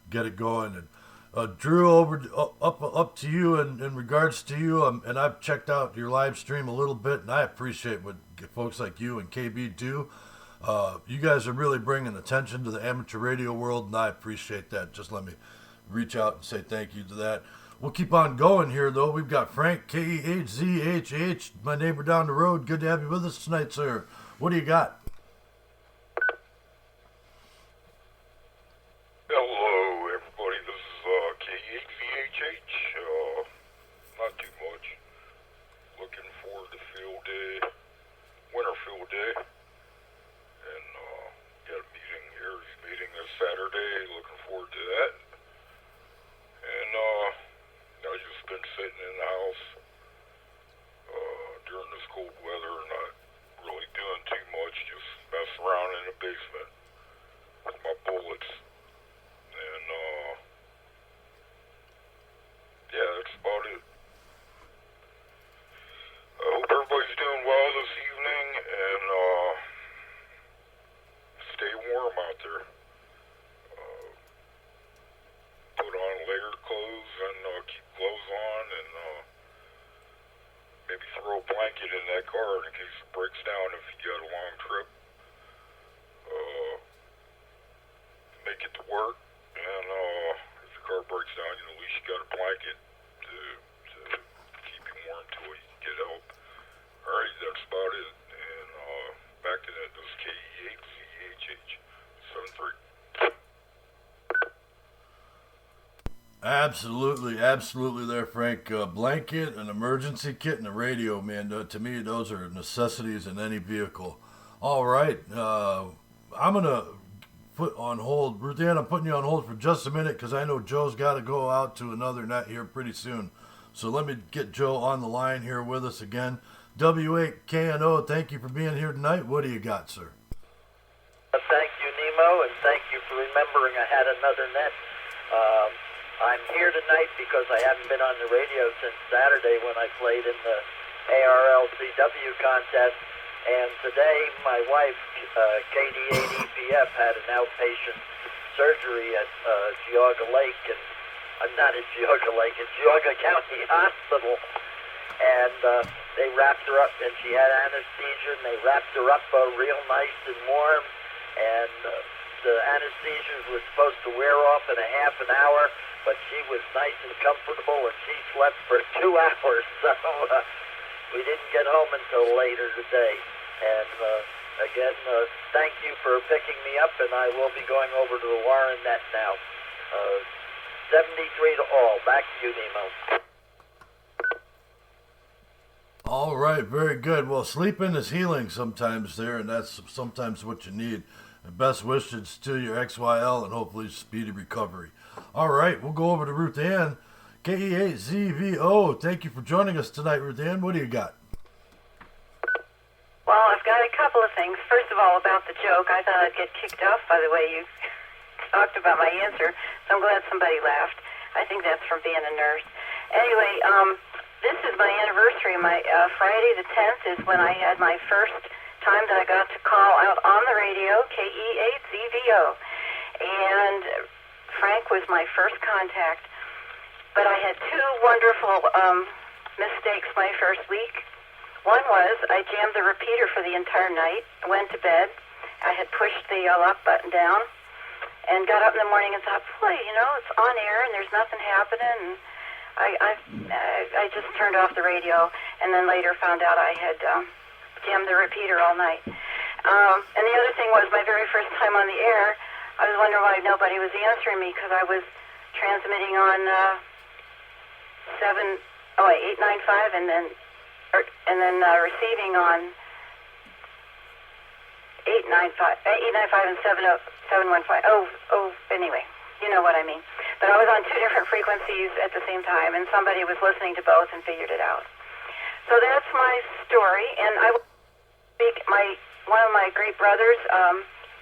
get it going. And Drew, up to you in regards to you. And I've checked out your live stream a little bit, and I appreciate what folks like you and KB do. You guys are really bringing attention to the amateur radio world, and I appreciate that. Just let me reach out and say thank you to that. We'll keep on going here, though. We've got Frank, KEHZHH, my neighbor down the road. Good to have you with us tonight, sir. What do you got? Hello, everybody. This is KEHZHH. Not too much. Looking forward to field day, winter field day. And got a meeting here. Meeting this Saturday. Looking forward to that. And I've just been sitting in the house during this cold weather, not really doing too much, just messing around in the basement with my bullets. And yeah, that's about it. I hope everybody's doing well this evening, and stay warm out there. Put on layered clothes and keep clothes on, and maybe throw a blanket in that car in case it breaks down if you got a long trip. Make it to work, and if the car breaks down, at least you got a blanket to keep you warm until you can get help. Alright, that's about it. And back to that, this is KE8ZHH 73. Absolutely there, Frank. Blanket, an emergency kit, and a radio, man. To me, those are necessities in any vehicle. All right, I'm going to put on hold. Ruth Ann, I'm putting you on hold for just a minute because I know Joe's got to go out to another net here pretty soon. So let me get Joe on the line here with us again. W8KNO, thank you for being here tonight. What do you got, sir? Thank you, Nemo, and thank you for remembering I had another net. I'm here tonight because I haven't been on the radio since Saturday when I played in the ARLCW contest. And today, my wife, KD8EPF, had an outpatient surgery at Geauga Lake, and I'm not at Geauga Lake, at Geauga County Hospital. And they wrapped her up, and she had anesthesia, and they wrapped her up real nice and warm. And the anesthesia was supposed to wear off in a half an hour, but she was nice and comfortable, and she slept for 2 hours. So we didn't get home until later today. And again, thank you for picking me up, and I will be going over to the Warren Net now. 73 to all. Back to you, Nemo. All right, very good. Well, sleeping is healing sometimes there, and that's sometimes what you need. And best wishes to your XYL and hopefully speedy recovery. All right, we'll go over to Ruth Ann. KE8ZVO, thank you for joining us tonight, Ruth Ann. What do you got? Well, I've got a couple of things. First of all, about the joke, I thought I'd get kicked off by the way you talked about my answer, so I'm glad somebody laughed. I think that's from being a nurse. Anyway, this is my anniversary. My Friday the 10th is when I had my first time that I got to call out on the radio, KE8ZVO. And Frank was my first contact. But I had 2 wonderful mistakes my first week. One was I jammed the repeater for the entire night, went to bed. I had pushed the lock button down and got up in the morning and thought, boy, it's on air and there's nothing happening. And I just turned off the radio and then later found out I had jammed the repeater all night. And the other thing was my very first time on the air, I was wondering why nobody was answering me because I was transmitting on 895 and then receiving on 895 and 715. Anyway, you know what I mean. But I was on two different frequencies at the same time, and somebody was listening to both and figured it out. So that's my story, and one of my great brothers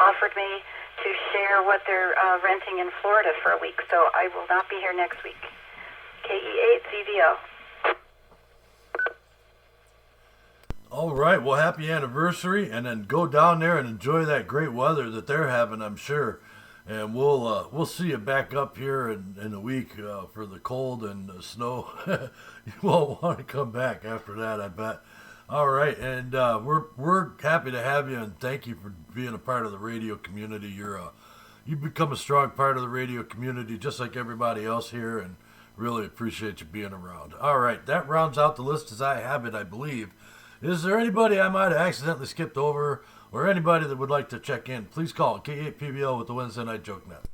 offered me to share what they're renting in Florida for a week, so I will not be here next week. KE8CVO. All right, well, happy anniversary, and then go down there and enjoy that great weather that they're having, I'm sure. And we'll see you back up here in a week for the cold and the snow. You won't want to come back after that, I bet. All right, and we're happy to have you, and thank you for being a part of the radio community. You've become a strong part of the radio community, just like everybody else here, and really appreciate you being around. All right, that rounds out the list as I have it, I believe. Is there anybody I might have accidentally skipped over, or anybody that would like to check in? Please call K8PBL with the Wednesday Night Jokenet.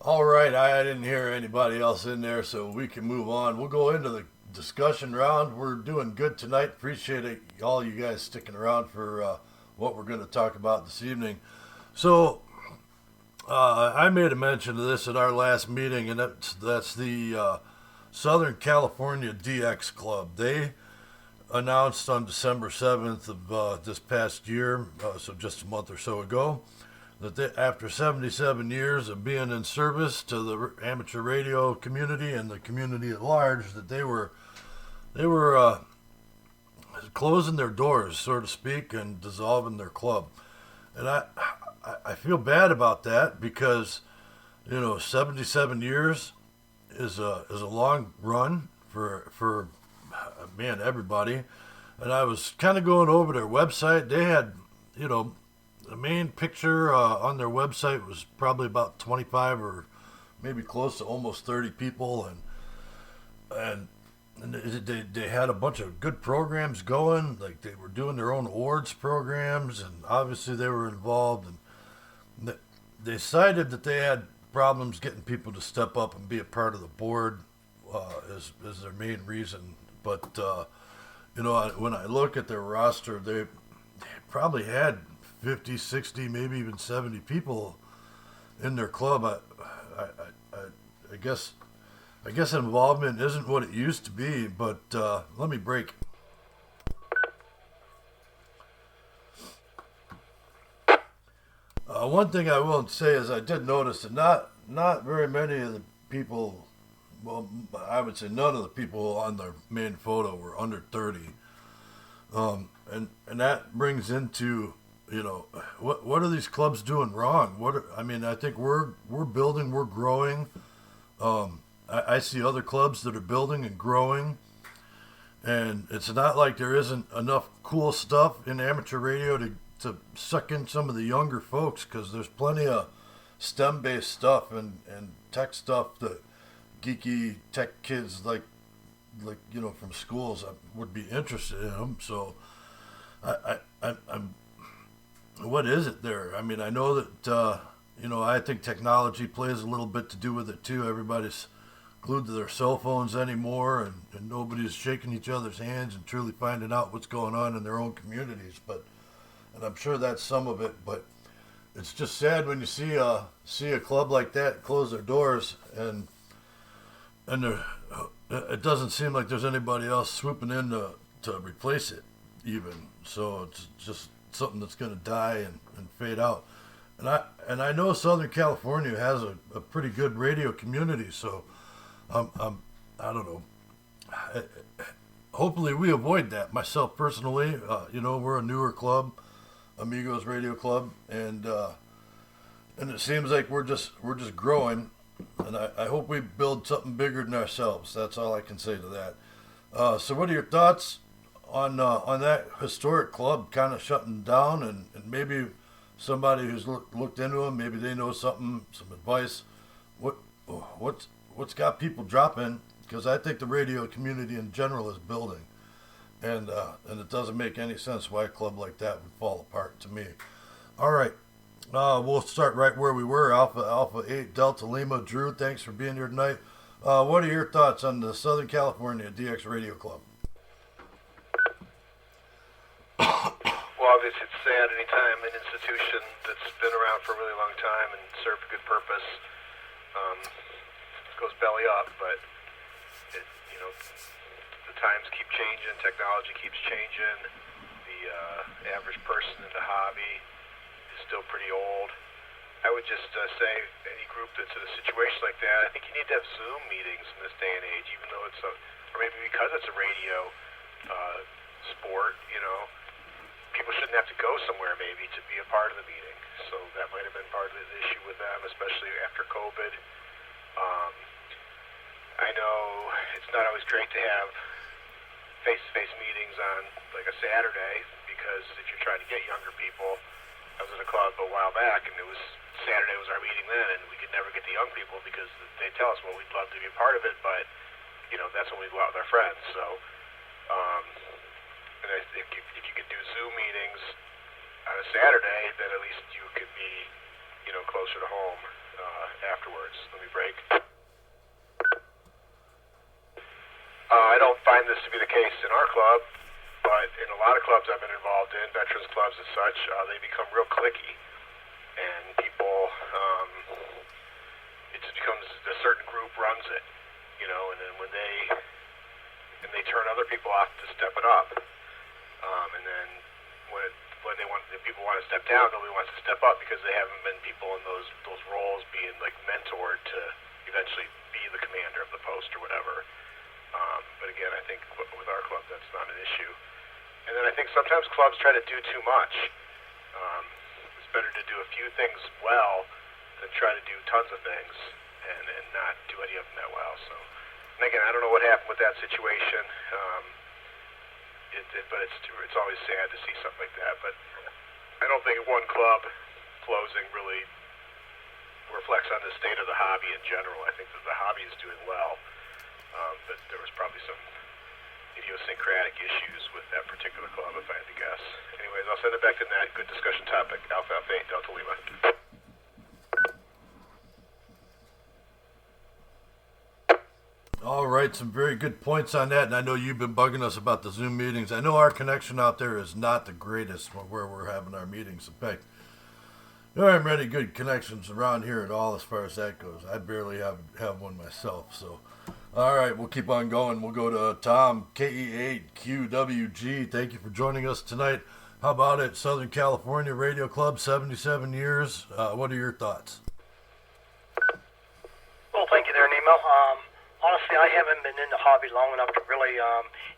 All right, I didn't hear anybody else in there, so we can move on. We'll go into the discussion round. We're doing good tonight. Appreciate it, all you guys sticking around for what we're going to talk about this evening. So I made a mention of this at our last meeting, and that's the Southern California DX Club. They announced on December 7th of this past year, so just a month or so ago, that after 77 years of being in service to the amateur radio community and the community at large, that they were closing their doors, so to speak, and dissolving their club. And I feel bad about that because 77 years is a long run for everybody. And I was kind of going over their website. They had the main picture on their website was probably about 25 or maybe close to almost 30 people, and they had a bunch of good programs going. Like, they were doing their own awards programs, and obviously they were involved. And they decided that they had problems getting people to step up and be a part of the board as their main reason. But when I look at their roster, they probably had 50, 60, maybe even 70 people in their club. I guess involvement isn't what it used to be, but let me break. One thing I will say is I did notice that not very many of the people, well, I would say none of the people on the main photo were under 30. And that brings into what are these clubs doing wrong? I think we're building, we're growing. I see other clubs that are building and growing, and it's not like there isn't enough cool stuff in amateur radio to suck in some of the younger folks, because there's plenty of STEM-based stuff and tech stuff that geeky tech kids like from schools would be interested in them. So I'm what is it there? I mean, I know that, I think technology plays a little bit to do with it too. Everybody's glued to their cell phones anymore, and nobody's shaking each other's hands and truly finding out what's going on in their own communities. And I'm sure that's some of it, but it's just sad when you see a club like that close their doors, and it doesn't seem like there's anybody else swooping in to replace it even. So it's just something that's going to die and fade out. And I know Southern California has a pretty good radio community, so I don't know. hopefully we avoid that. Myself personally, we're a newer club, Amigos Radio Club, and it seems like we're just growing, and I hope we build something bigger than ourselves. That's all I can say to that. So what are your thoughts on that historic club kind of shutting down, and maybe somebody who's looked into them, maybe they know something, some advice. What's got people dropping? Because I think the radio community in general is building, and it doesn't make any sense why a club like that would fall apart to me. All right, we'll start right where we were. Alpha 8 Delta Lima. Drew, thanks for being here tonight. What are your thoughts on the Southern California DX Radio Club? Well, obviously it's sad anytime an institution that's been around for a really long time and served a good purpose goes belly up, but the times keep changing, technology keeps changing, the average person in the hobby is still pretty old. I would just say any group that's in a situation like that, I think you need to have Zoom meetings in this day and age, even though it's or maybe because it's a radio sport, people shouldn't have to go somewhere maybe to be a part of the meeting. So that might have been part of the issue with them, especially after COVID. I know it's not always great to have face-to-face meetings on like a Saturday, because if you're trying to get younger people, I was in a club a while back, and it was Saturday was our meeting then, and we could never get the young people because they tell us, well, we'd love to be a part of it, but that's when we go out with our friends. So, and I think if you could do Zoom meetings on a Saturday, then at least you could be, closer to home afterwards. Let me break. I don't find this to be the case in our club, but in a lot of clubs I've been involved in, veterans clubs and such, they become real cliquey, and people, it just becomes a certain group runs it, and then when they turn other people off to stepping up, and then when the people want to step down, nobody wants to step up because they haven't been people in those roles being like mentored to eventually be the commander of the post or whatever. But again, I think with our club, that's not an issue. And then I think sometimes clubs try to do too much. It's better to do a few things well than try to do tons of things and not do any of them that well. So, and again, I don't know what happened with that situation. But it's always sad to see something like that. But I don't think one club closing really reflects on the state of the hobby in general. I think that the hobby is doing well. But there was probably some idiosyncratic issues with that particular club, if I had to guess. Anyways, I'll send it back to Nat. Good discussion topic. Alpha 8 Delta Lima. All right, some very good points on that, and I know you've been bugging us about the Zoom meetings. I know our connection out there is not the greatest where we're having our meetings. In fact, there aren't many good connections around here at all as far as that goes. I barely have one myself, so... All right, we'll keep on going. We'll go to Tom, KE8QWG. Thank you for joining us tonight. How about it? Southern California Radio Club, 77 years. What are your thoughts? Well, thank you there, Nemo. Honestly, I haven't been in the hobby long enough to really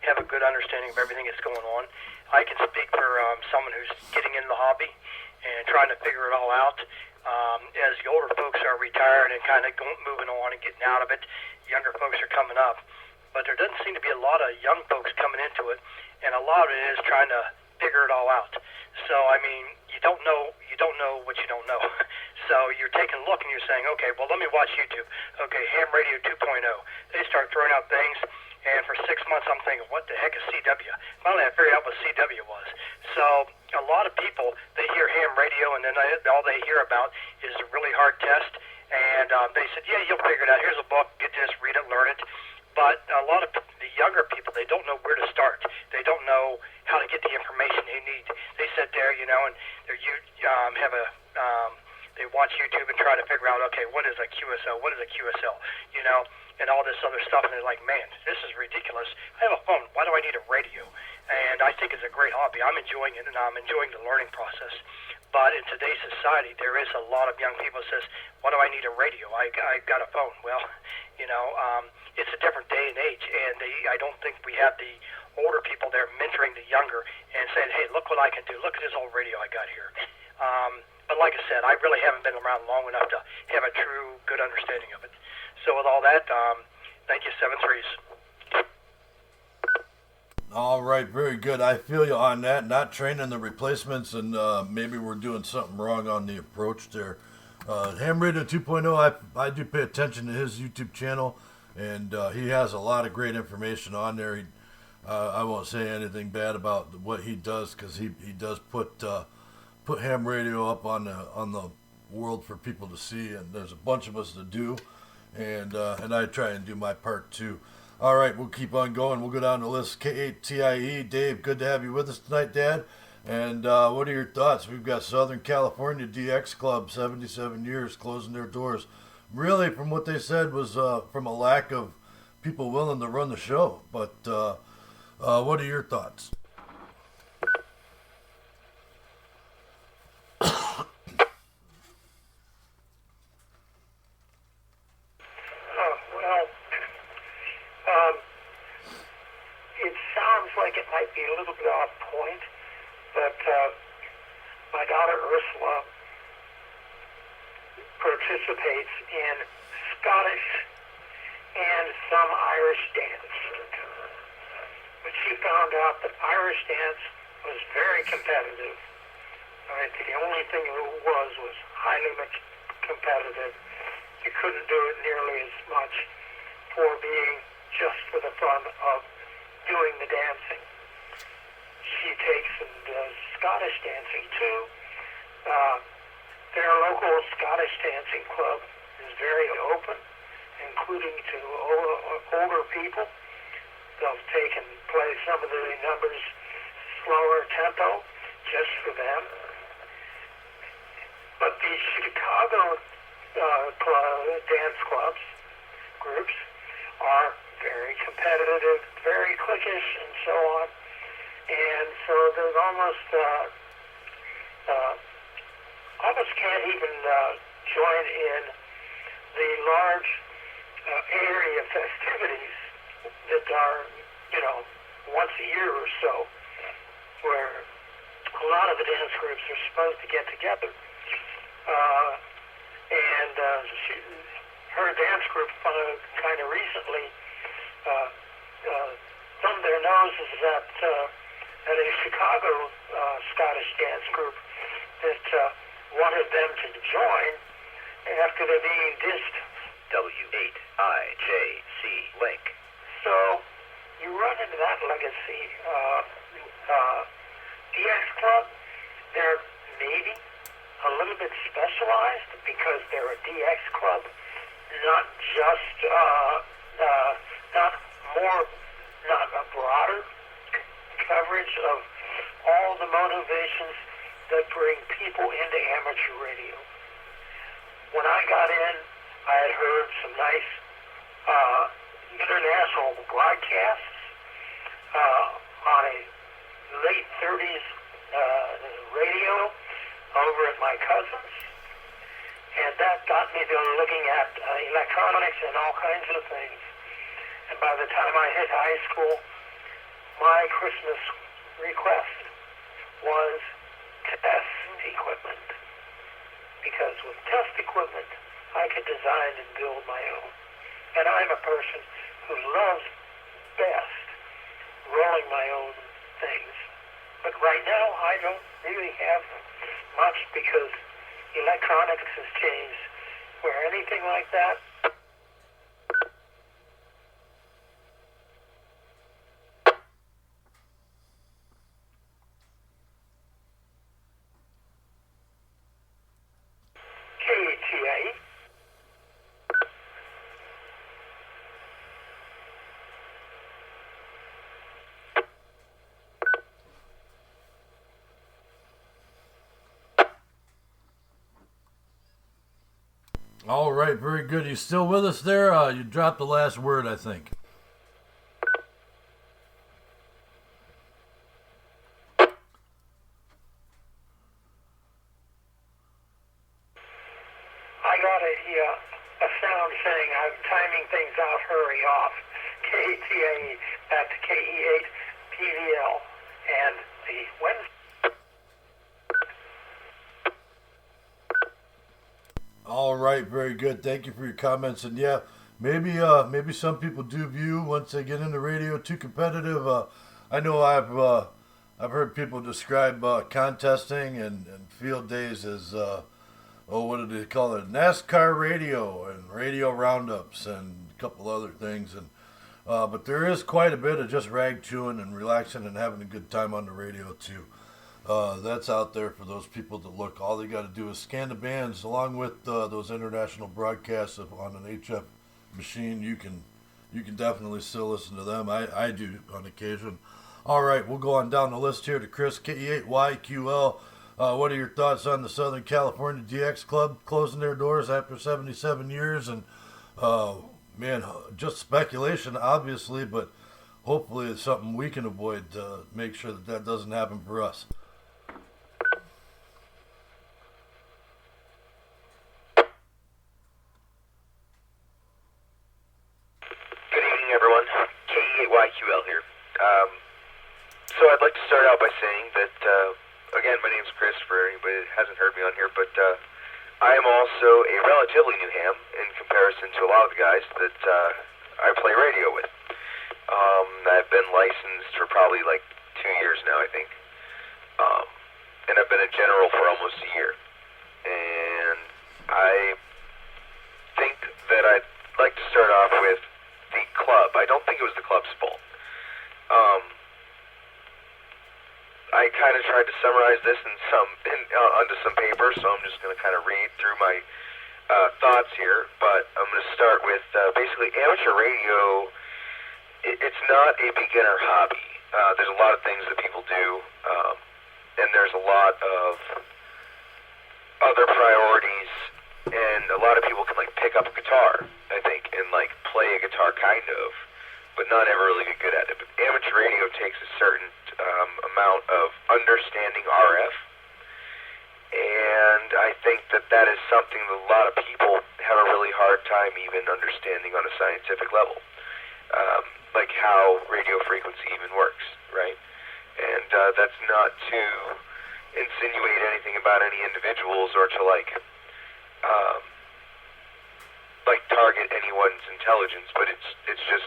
have a good understanding of everything that's going on. I can speak for someone who's getting into the hobby and trying to figure it all out. As the older folks are retired and kind of moving on and getting out of it, younger folks are coming up. But there doesn't seem to be a lot of young folks coming into it, and a lot of it is trying to figure it all out. So, I mean, you don't know what you don't know. So you're taking a look and you're saying, okay, well, let me watch YouTube. Okay, Ham Radio 2.0. They start throwing out things, and for 6 months I'm thinking, what the heck is CW? Finally, I figured out what CW was. So a lot of people, they hear ham radio, and then all they hear about is a really hard test. And they said, yeah, you'll figure it out. Here's a book. Get this, read it, learn it. But a lot of the younger people, they don't know where to start. They don't know how to get the information they need. They sit there, and they watch YouTube and try to figure out, okay, what is a QSL? What is a QSL? And all this other stuff. And they're like, man, this is ridiculous. I have a phone. Why do I need a radio? And I think it's a great hobby. I'm enjoying it, and I'm enjoying the learning process. But in today's society, there is a lot of young people that says, why do I need a radio? I got a phone. Well, it's a different day and age, and I don't think we have the older people there mentoring the younger and saying, hey, look what I can do. Look at this old radio I got here. But like I said, I really haven't been around long enough to have a true good understanding of it. So with all that, thank you, 7 threes. All right, very good. I feel you on that. Not training the replacements, and maybe we're doing something wrong on the approach there. Ham Radio 2.0, I do pay attention to his YouTube channel, and he has a lot of great information on there. I won't say anything bad about what he does, because he does put ham radio up on the world for people to see, and there's a bunch of us that do, and I try and do my part too. All right, we'll keep on going. We'll go down the list. K8TIE, Dave, good to have you with us tonight, Dad. And what are your thoughts? We've got Southern California DX Club, 77 years, closing their doors. Really, from what they said, was from a lack of people willing to run the show. But what are your thoughts? It sounds like it might be a little bit off point, but my daughter Ursula participates in Scottish and some Irish dance. But she found out that Irish dance was very competitive. Right? The only thing it was highly competitive. You couldn't do it nearly as much for being just for the fun of doing the dancing. She takes and does Scottish dancing too. Their local Scottish dancing club is very open, including to older people. They'll take and play some of the numbers slower tempo just for them. But the Chicago dance clubs, groups, are very competitive, very cliquish, and so on. And so there's almost can't even join in the large area festivities that are, once a year or so, where a lot of the dance groups are supposed to get together. Her dance group kind of recently thumbed their noses at a Chicago Scottish dance group that wanted them to join after they're being dissed. W8IJC Link. So you run into that legacy. DX Club, they're maybe a little bit specialized because they're a DX club, not just not a broader coverage of all the motivations that bring people into amateur radio. When I got in, I had heard some nice international broadcasts on a late 30s radio over at my cousin's, and that got me to looking at electronics and all kinds of things. And by the time I hit high school, my Christmas request was test equipment, because with test equipment I could design and build my own. And I'm a person who loves best rolling my own things. But right now I don't really have much because electronics has changed where anything like that. KTIE. All right, very good. You still with us there? You dropped the last word, I think. I got a sound saying I'm timing things out, hurry off. KTAE back to KE8. right, very good. Thank you for your comments. And yeah, maybe some people do view once they get into radio too competitive. I know I've heard people describe contesting and field days as what did they call it? NASCAR radio and radio roundups and a couple other things. And but there is quite a bit of just rag chewing and relaxing and having a good time on the radio too. That's out there for those people to look. All they got to do is scan the bands along with those international broadcasts on an HF machine. You can definitely still listen to them. I do on occasion. All right, we'll go on down the list here to Chris, KE8YQL. What are your thoughts on the Southern California DX Club closing their doors after 77 years? And, man, just speculation, obviously, but hopefully it's something we can avoid to make sure that doesn't happen for us. Good evening, everyone. KE8YQL here. So I'd like to start out by saying that, again, my name's Chris, for anybody that hasn't heard me on here, but I am also a relatively new ham in comparison to a lot of the guys that I play radio with. I've been licensed for probably like 2 years now, I think. And I've been a general for almost a year. And I think that I'd like to start off with the club. I don't think it was the club's fault. I kind of tried to summarize this onto some paper, so I'm just going to kind of read through my thoughts here. But I'm going to start with basically amateur radio. It's not a beginner hobby. There's a lot of things that people do, and there's a lot of other priorities, and a lot of people can like pick up a guitar, I think, and like play a guitar kind of, but not ever really get good at it. But amateur radio takes a certain amount of understanding RF, and I think that is something that a lot of people have a really hard time even understanding on a scientific level, like how radio frequency even works, right? And that's not to insinuate anything about any individuals or to like target anyone's intelligence, but it's just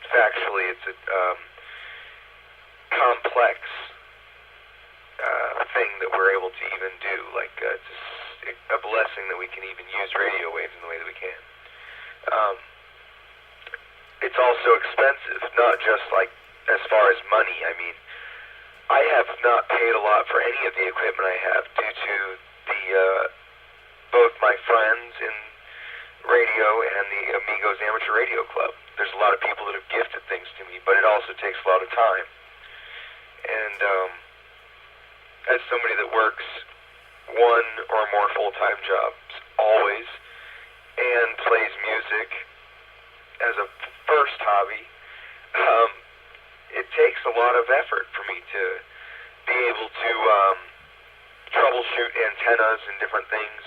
factually it's a complex thing that we're able to even do. Like it's a blessing that we can even use radio waves in the way that we can. It's also expensive, not just like as far as money. I mean, I have not paid a lot for any of the equipment I have due to the both my friends in radio and the Amigos Amateur Radio Club. There's a lot of people that have gifted things to me, but it also takes a lot of time. And as somebody that works one or more full-time jobs always and plays music as a first hobby, it takes a lot of effort for me to be able to troubleshoot antennas and different things,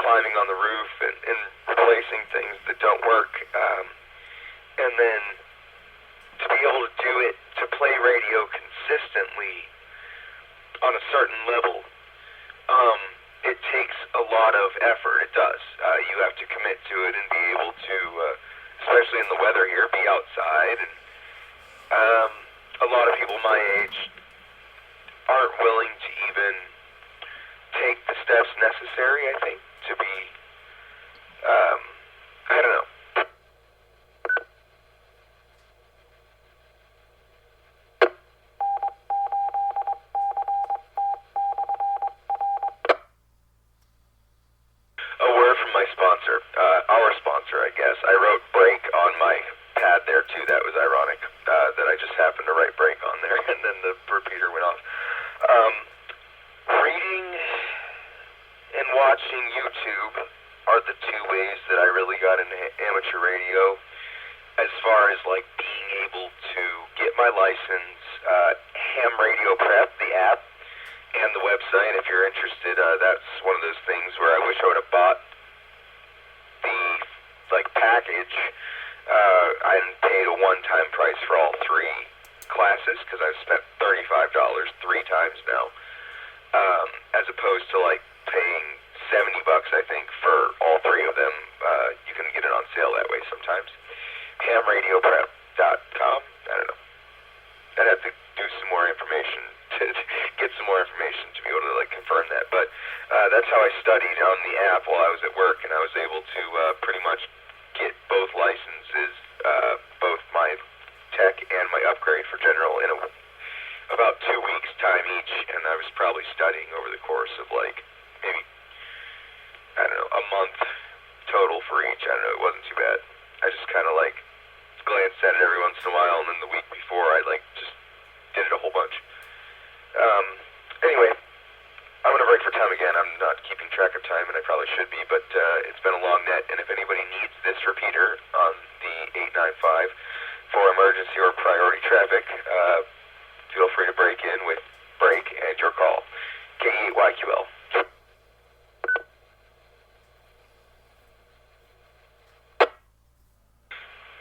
climbing on the roof and replacing things that don't work, and then to be able to do it, to play radio consistently on a certain level, it takes a lot of effort. It does. You have to commit to it and be able to, especially in the weather here, be outside. And a lot of people my age aren't willing to even take the steps necessary, I think, to be, I don't know. Our sponsor, I guess. I wrote break on my pad there too. That was ironic that I just happened to write break on there, and then the repeater went off. Reading and watching YouTube are the two ways that I really got into amateur radio. As far as like being able to get my license, Ham Radio Prep, the app, and the website. If you're interested, that's one of those things where I wish I would have bought the package. I paid a one-time price for all three classes because I've spent $35 3 times now, as opposed to like paying $70, I think, for all three of them. You can get it on sale that way sometimes. Hamradioprep.com. I don't know. I'd have to do some more information to get some more information to be able to confirm that. But that's how I studied on the app while I was at work, and I was able to pretty much get both licenses, both my tech and my upgrade for general in about 2 weeks' time each, and I was probably studying over the course of maybe, I don't know, a month total for each. I don't know, it wasn't too bad. I just kind of glanced at it every once in a while, and then the week before I just did it a whole bunch. Anyway, I'm going to break for time again. I'm not keeping track of time, and I probably should be, but it's been a long net, and if anybody needs this repeater on the 895 for emergency or priority traffic, feel free to break in with break and your call. KE8YQL.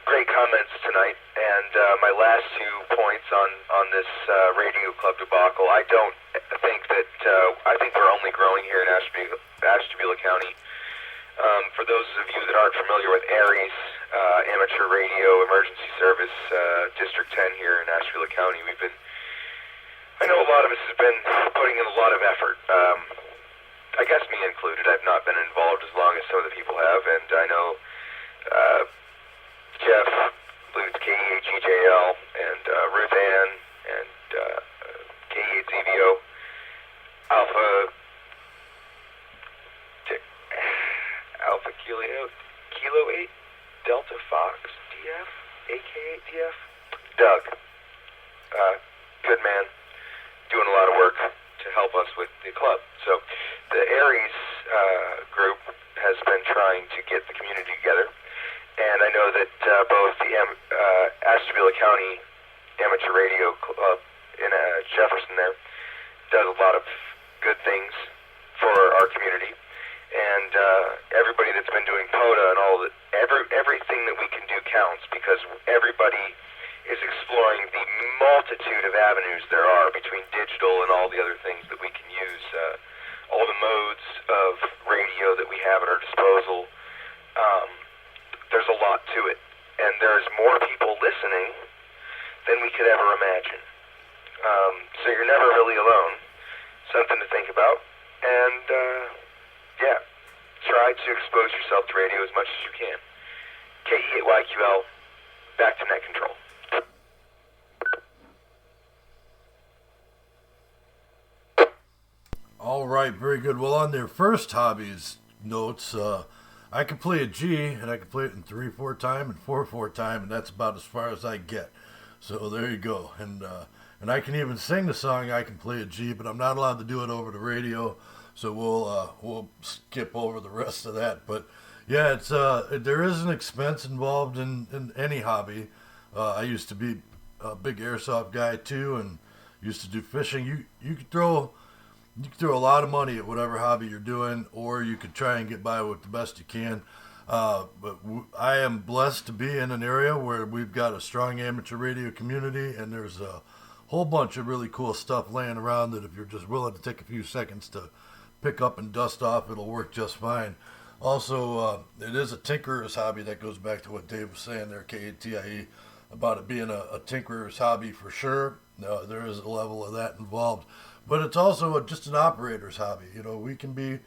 Great comments tonight, and my last 2 points on this radio club debacle. I don't think that I think we're only growing here in Ashtabula County. For those of you that aren't familiar with ARES, Amateur Radio Emergency Service, District 10 here in Ashtabula County, I know a lot of us have been putting in a lot of effort. I guess me included. I've not been involved as long as some of the people have, and I know Jeff, Luke, KEHEJL, and Ruth Ann, and KE8ZVO, Alpha Kilo 8, Delta Fox, DF, AK8DF, Doug, good man, doing a lot of work to help us with the club. So the ARES group has been trying to get the community together, and I know that both the Ashtabula County Amateur Radio Club in Jefferson there does a lot of good things for our community, and everybody that's been doing POTA and all that, everything that we can do counts, because everybody is exploring the multitude of avenues there are between digital and all the other things that we can use, all the modes of radio that we have at our disposal. There's a lot to it, and there's more people listening than we could ever imagine. So you're never really alone. Something to think about, and yeah, try to expose yourself to radio as much as you can. KE8YQL, back to net control. All right, very good. Well, on their first hobbies notes, I can play a G, and I can play it in 3/4 time and 4/4 time, and that's about as far as I get. So there you go. And I can even sing the song I can play a G, but I'm not allowed to do it over the radio, so we'll skip over the rest of that. But yeah, it's there is an expense involved in any hobby. I used to be a big airsoft guy too, and used to do fishing. You could throw a lot of money at whatever hobby you're doing, or you could try and get by with the best you can. But I am blessed to be in an area where we've got a strong amateur radio community, and there's a whole bunch of really cool stuff laying around that if you're just willing to take a few seconds to pick up and dust off, it'll work just fine. Also, it is a tinkerer's hobby. That goes back to what Dave was saying there, KATIE, about it being a tinkerer's hobby for sure. There is a level of that involved. But it's also just an operator's hobby. You know, we can be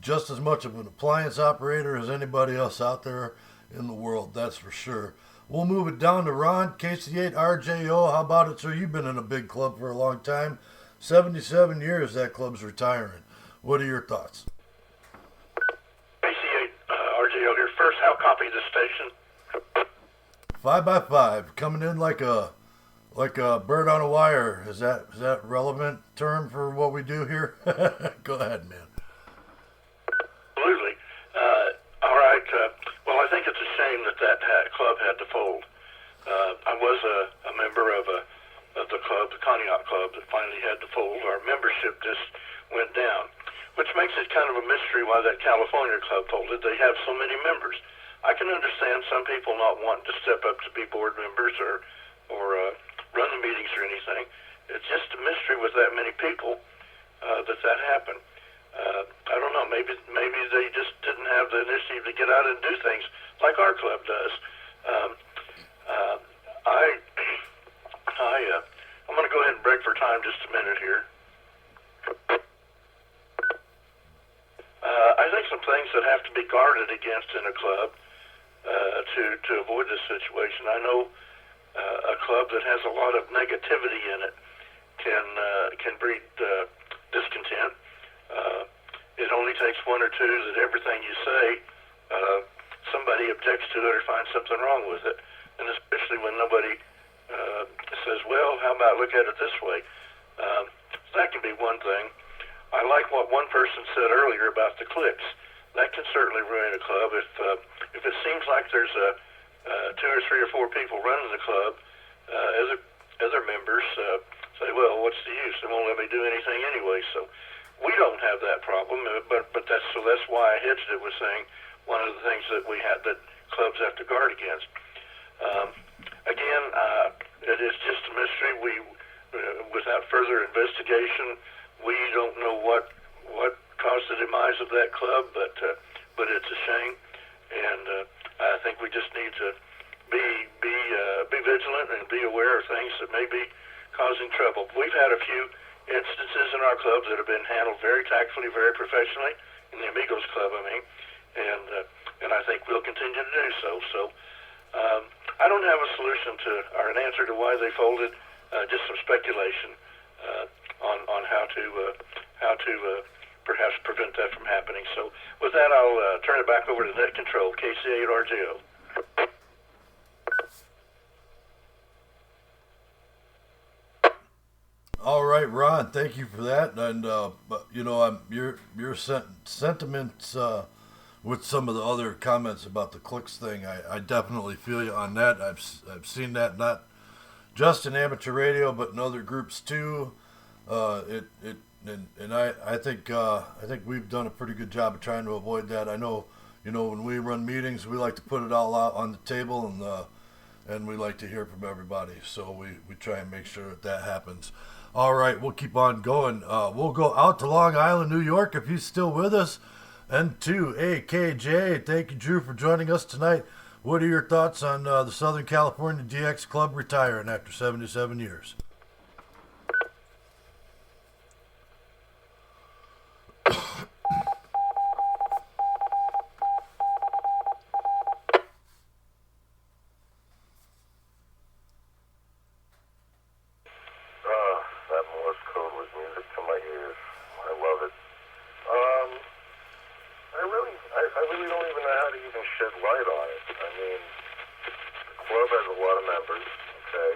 just as much of an appliance operator as anybody else out there in the world, that's for sure. We'll move it down to Ron, KC8RJO. How about it, sir? You've been in a big club for a long time. 77 years that club's retiring. What are your thoughts? KC8RJO here. First, how copy the station? 5x5, coming in like a bird on a wire. Is that relevant term for what we do here? Go ahead, man. Absolutely. All right. Well, I think it's a shame that club had to fold. I was a member of the club, the Conneaut Club, that finally had to fold. Our membership just went down, which makes it kind of a mystery why that California club folded. They have so many members. I can understand some people not wanting to step up to be board members or run the meetings or anything. It's just a mystery with that many people that happened. I don't know. maybe they just didn't have the initiative to get out and do things like our club does. I'm going to go ahead and break for time just a minute here. I think some things that have to be guarded against in a club to avoid this situation. I know a club that has a lot of negativity in it can breed discontent. It only takes one or two that everything you say, somebody objects to it or finds something wrong with it. And especially when nobody says, well, how about look at it this way? That can be one thing. I like what one person said earlier about the cliques. That can certainly ruin a club. If it seems like there's two or three or four people running the club, other members say, well, what's the use? They won't let me do anything anyway. So we don't have that problem, but that's why I hedged it with saying one of the things that that clubs have to guard against. Again, it is just a mystery. Without further investigation, we don't know what caused the demise of that club, but it's a shame, and I think we just need to be vigilant and be aware of things that may be causing trouble. We've had a few instances in our clubs that have been handled very tactfully, very professionally, in the Amigos Club, I mean, and I think we'll continue to do so. So I don't have a solution or an answer to why they folded. Just some speculation on how to perhaps prevent that from happening. So with that, I'll turn it back over to Net Control, KC8RGO. All right, Ron, thank you for that. And but your sentiments with some of the other comments about the clicks thing, I definitely feel you on that. I've seen that not just in amateur radio, but in other groups too. I think we've done a pretty good job of trying to avoid that. I know, when we run meetings, we like to put it all out on the table, and we like to hear from everybody. So we try and make sure that happens. All right, we'll keep on going. We'll go out to Long Island, New York, if he's still with us. And to AKJ, thank you, Drew, for joining us tonight. What are your thoughts on the Southern California DX Club retiring after 77 years? That Morse code was music to my ears. I love it. I really don't even know how to even shed light on it. I mean, the club has a lot of members, okay?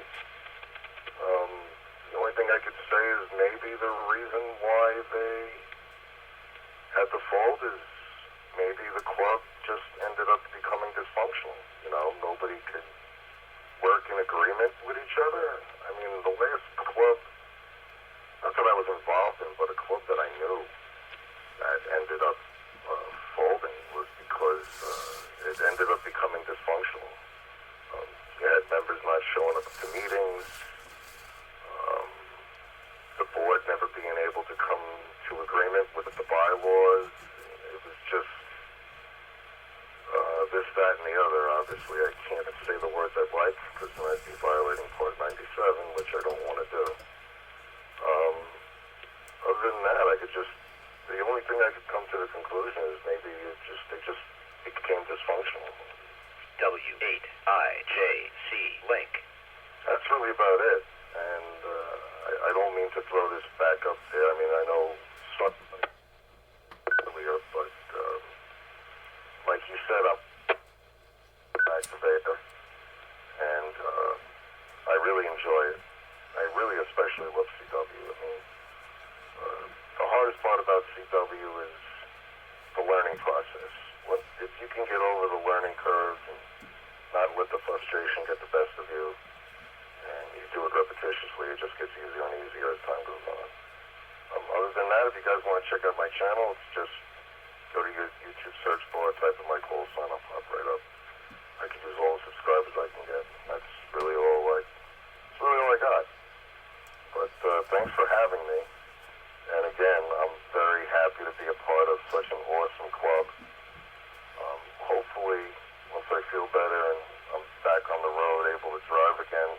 The only thing I could say is maybe the reason why they had to fold is maybe the club just ended up becoming dysfunctional. Nobody could work in agreement with each other. I mean, the last club, not that I was involved in, but a club that I knew that ended up folding was because it ended up becoming dysfunctional. You had members not showing up to meetings, the board never being able to come to agreement with the bylaws. It was just this, that, and the other. Obviously, I can't say the words I'd like because then I'd be violating Part 97, which I don't want to do. Other than that, the only thing I could come to the conclusion is maybe it became dysfunctional. W8IJC Link. That's really about it. And I don't mean to throw this back up there. I mean, I know something earlier, but like you said, I'm activator, and I really enjoy it. I really especially love CW. I mean, the hardest part about CW is the learning process. If you can get over the learning curve and not let the frustration get the best of you, and you do it repetitiously, it just gets easier and easier as time goes on. Other than that, if you guys want to check out my channel, it's just go to your YouTube search bar, type in my call sign, I'll pop right up. I can use all the subscribers I can get. That's really all I got. But thanks for having me. And again, I'm very happy to be a part of such an awesome club. Hopefully, once I feel better and I'm back on the road, able to drive again,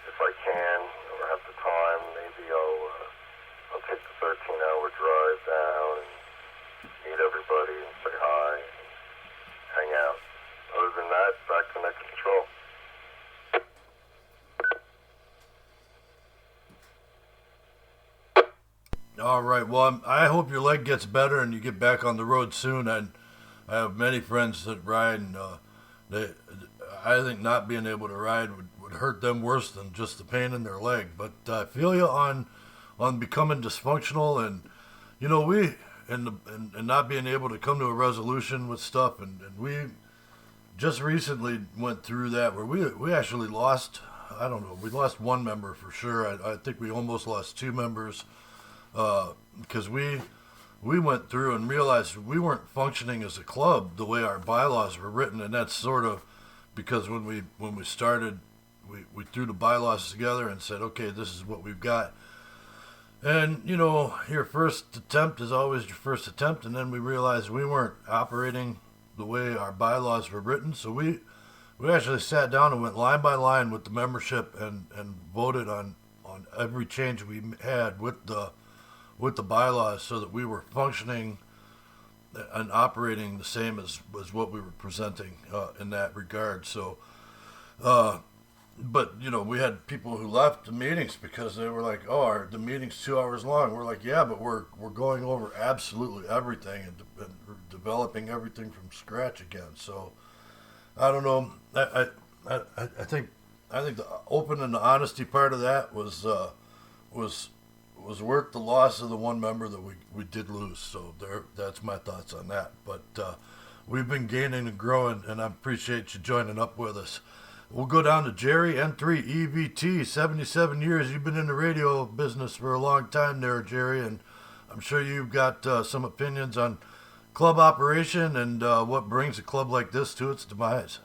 if I can or have the time, maybe I'll take the 13-hour drive down and meet everybody and say hi and hang out. Other than that, back to net control. All right. Well, I hope your leg gets better and you get back on the road soon. And I have many friends that ride, and I think not being able to ride would hurt them worse than just the pain in their leg. But I feel you on becoming dysfunctional, and you know and not being able to come to a resolution with stuff. And we just recently went through that where we actually lost. I don't know. We lost one member for sure. I think we almost lost two members. Because we went through and realized we weren't functioning as a club the way our bylaws were written, and that's sort of because when we started, we threw the bylaws together and said, okay, this is what we've got. And you know, your first attempt is always your first attempt, and then we realized we weren't operating the way our bylaws were written, so we actually sat down and went line by line with the membership and voted on every change we had with the bylaws so that we were functioning and operating the same as what we were presenting in that regard. So, but you know, we had people who left the meetings because they were like, "Oh, the meeting's 2 hours long." We're like, "Yeah, but we're going over absolutely everything and developing everything from scratch again." So, I don't know. I think the open and the honesty part of that was worth the loss of the one member that we did lose. So that's my thoughts on that. But we've been gaining and growing, and I appreciate you joining up with us. We'll go down to Jerry, N3 EVT, 77 years. You've been in the radio business for a long time there, Jerry, and I'm sure you've got some opinions on club operation and what brings a club like this to its demise.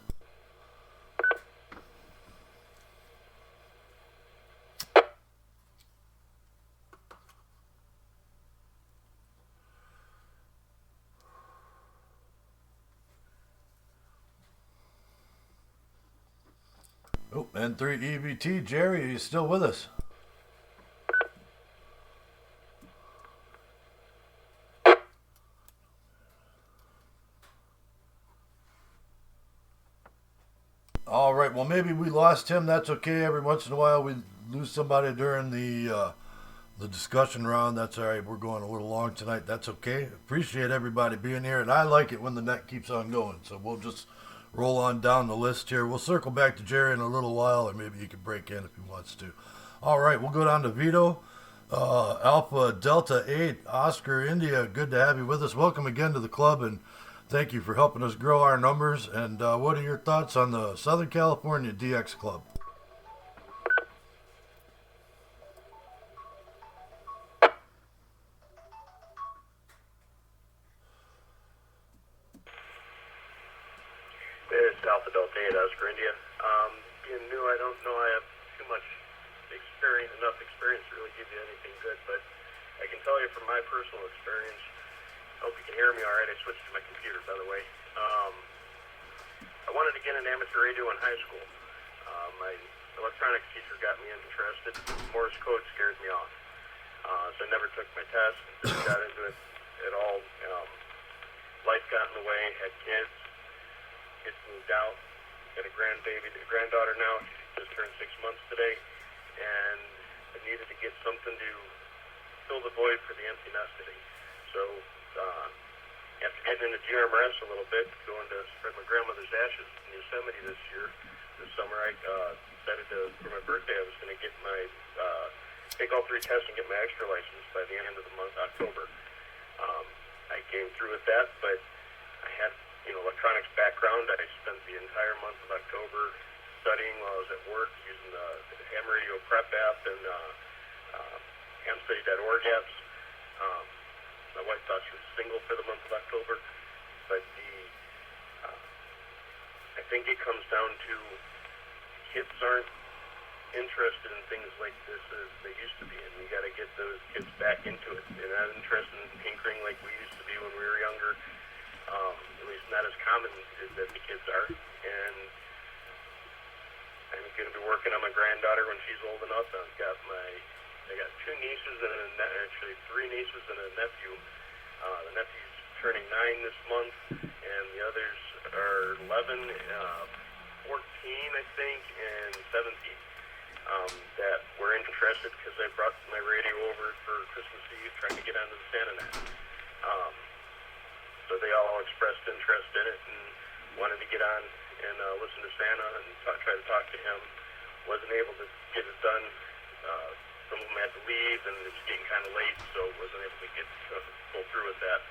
Oh, N3 EVT, Jerry, are you still with us? All right, well, maybe we lost him. That's okay. Every once in a while we lose somebody during the discussion round. That's all right. We're going a little long tonight. That's okay. Appreciate everybody being here, and I like it when the net keeps on going. So we'll just roll on down the list here. We'll circle back to Jerry in a little while, or maybe he can break in if he wants to. All right, we'll go down to Vito, Alpha Delta 8, Oscar India. Good to have you with us. Welcome again to the club, and thank you for helping us grow our numbers. And what are your thoughts on the Southern California DX Club? It's Alpha Delta 8, Oscar India. Being new, I don't know I have too much enough experience to really give you anything good, but I can tell you from my personal experience, I hope you can hear me all right. I switched to my computer, by the way. I wanted to get an amateur radio in high school. My electronics teacher got me interested. Morse code scared me off. So I never took my test, never got into it at all. Life got in the way, had kids. Kids moved out, got a granddaughter now. She just turned 6 months today, and I needed to get something to fill the void for the empty nesting. So after getting into GRMRS a little bit, going to spread my grandmother's ashes in Yosemite this summer, I decided for my birthday I was going to get take all 3 tests and get my extra license by the end of the month, October. I came through with that, but I had electronics background. I spent the entire month of October studying while I was at work using the ham radio prep app and hamstudy.org apps. My wife thought she was single for the month of October, but I think it comes down to kids aren't interested in things like this as they used to be, and we got to get those kids back into it. They're not interested in tinkering like we used to be when we when she's old enough. I got two nieces and actually three nieces and a nephew. The nephew's turning 9 this month, and the others are 11, 14, I think, and 17. That were interested because I brought my radio over for Christmas Eve, trying to get onto the Santa Net. So they all expressed interest in it and wanted to get on and listen to Santa and try to talk to him. Wasn't able to get it done. Some of them had to leave, and it was getting kind of late, so wasn't able to go through with that.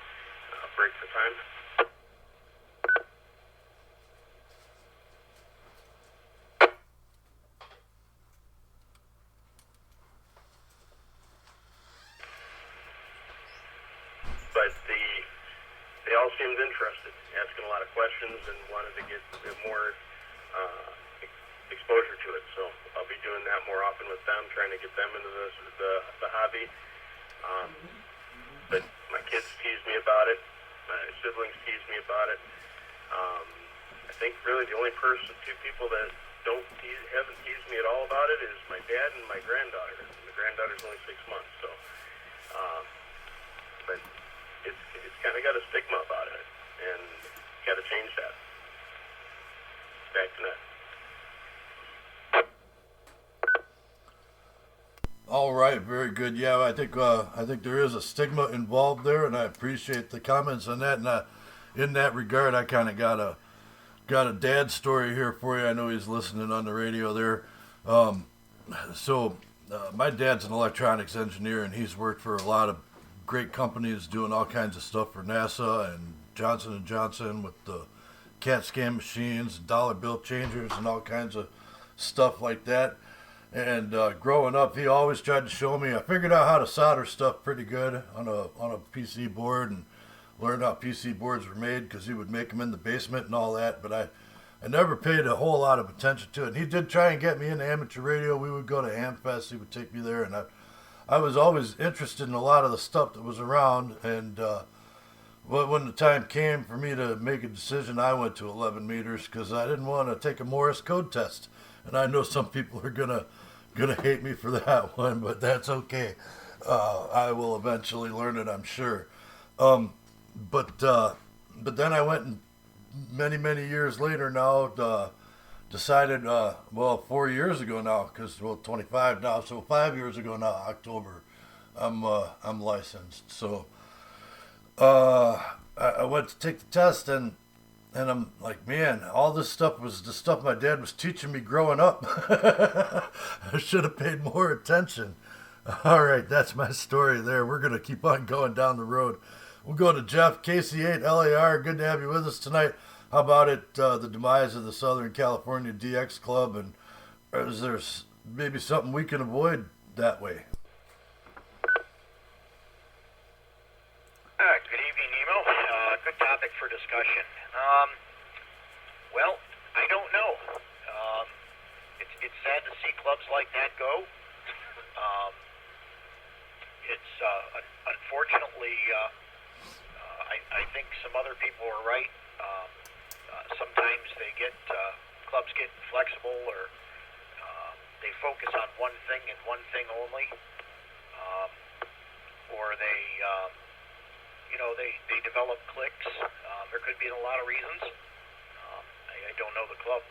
Break for time. But they all seemed interested, asking a lot of questions and wanted to get a bit more exposure to it. So I'll be doing that more often with them, trying to get them into the hobby. But my kids tease me about it. My siblings tease me about it. I think really the only two people that haven't teased me at all about it is my dad and my granddaughter. The granddaughter's only 6 months, so. But it's kind of got a stigma about it, and got to change that. Back to that. All right, very good. Yeah, I think there is a stigma involved there, and I appreciate the comments on that. And in that regard, I kind of got a dad story here for you. I know he's listening on the radio there. My dad's an electronics engineer, and he's worked for a lot of great companies doing all kinds of stuff for NASA and Johnson & Johnson with the CAT scan machines, dollar bill changers, and all kinds of stuff like that. And growing up, he always tried to show me. I figured out how to solder stuff pretty good on a PC board, and learned how PC boards were made because he would make them in the basement and all that. But I never paid a whole lot of attention to it. And he did try and get me into amateur radio. We would go to Amfest. He would take me there, and I was always interested in a lot of the stuff that was around. And when the time came for me to make a decision, I went to 11 meters because I didn't want to take a Morse code test. And I know some people are gonna hate me for that one, but that's okay. I will eventually learn it, I'm sure. But then I went and many years later now decided 4 years ago now, because 25 now, so 5 years ago now, October, I'm licensed. So I went to take the test, and I'm like, man, all this stuff was the stuff my dad was teaching me growing up. I should have paid more attention. All right, that's my story there. We're going to keep on going down the road. We'll go to Jeff, KC8 LAR. Good to have you with us tonight. How about it, the demise of the Southern California DX Club, and is there maybe something we can avoid that way? Good evening, Nemo. Good topic for discussion. Well, I don't know. It's sad to see clubs like that go. It's unfortunately, I think some other people are right. Sometimes clubs get flexible, or they focus on one thing and one thing only, or they develop cliques. There could be a lot of reasons. I don't know the club,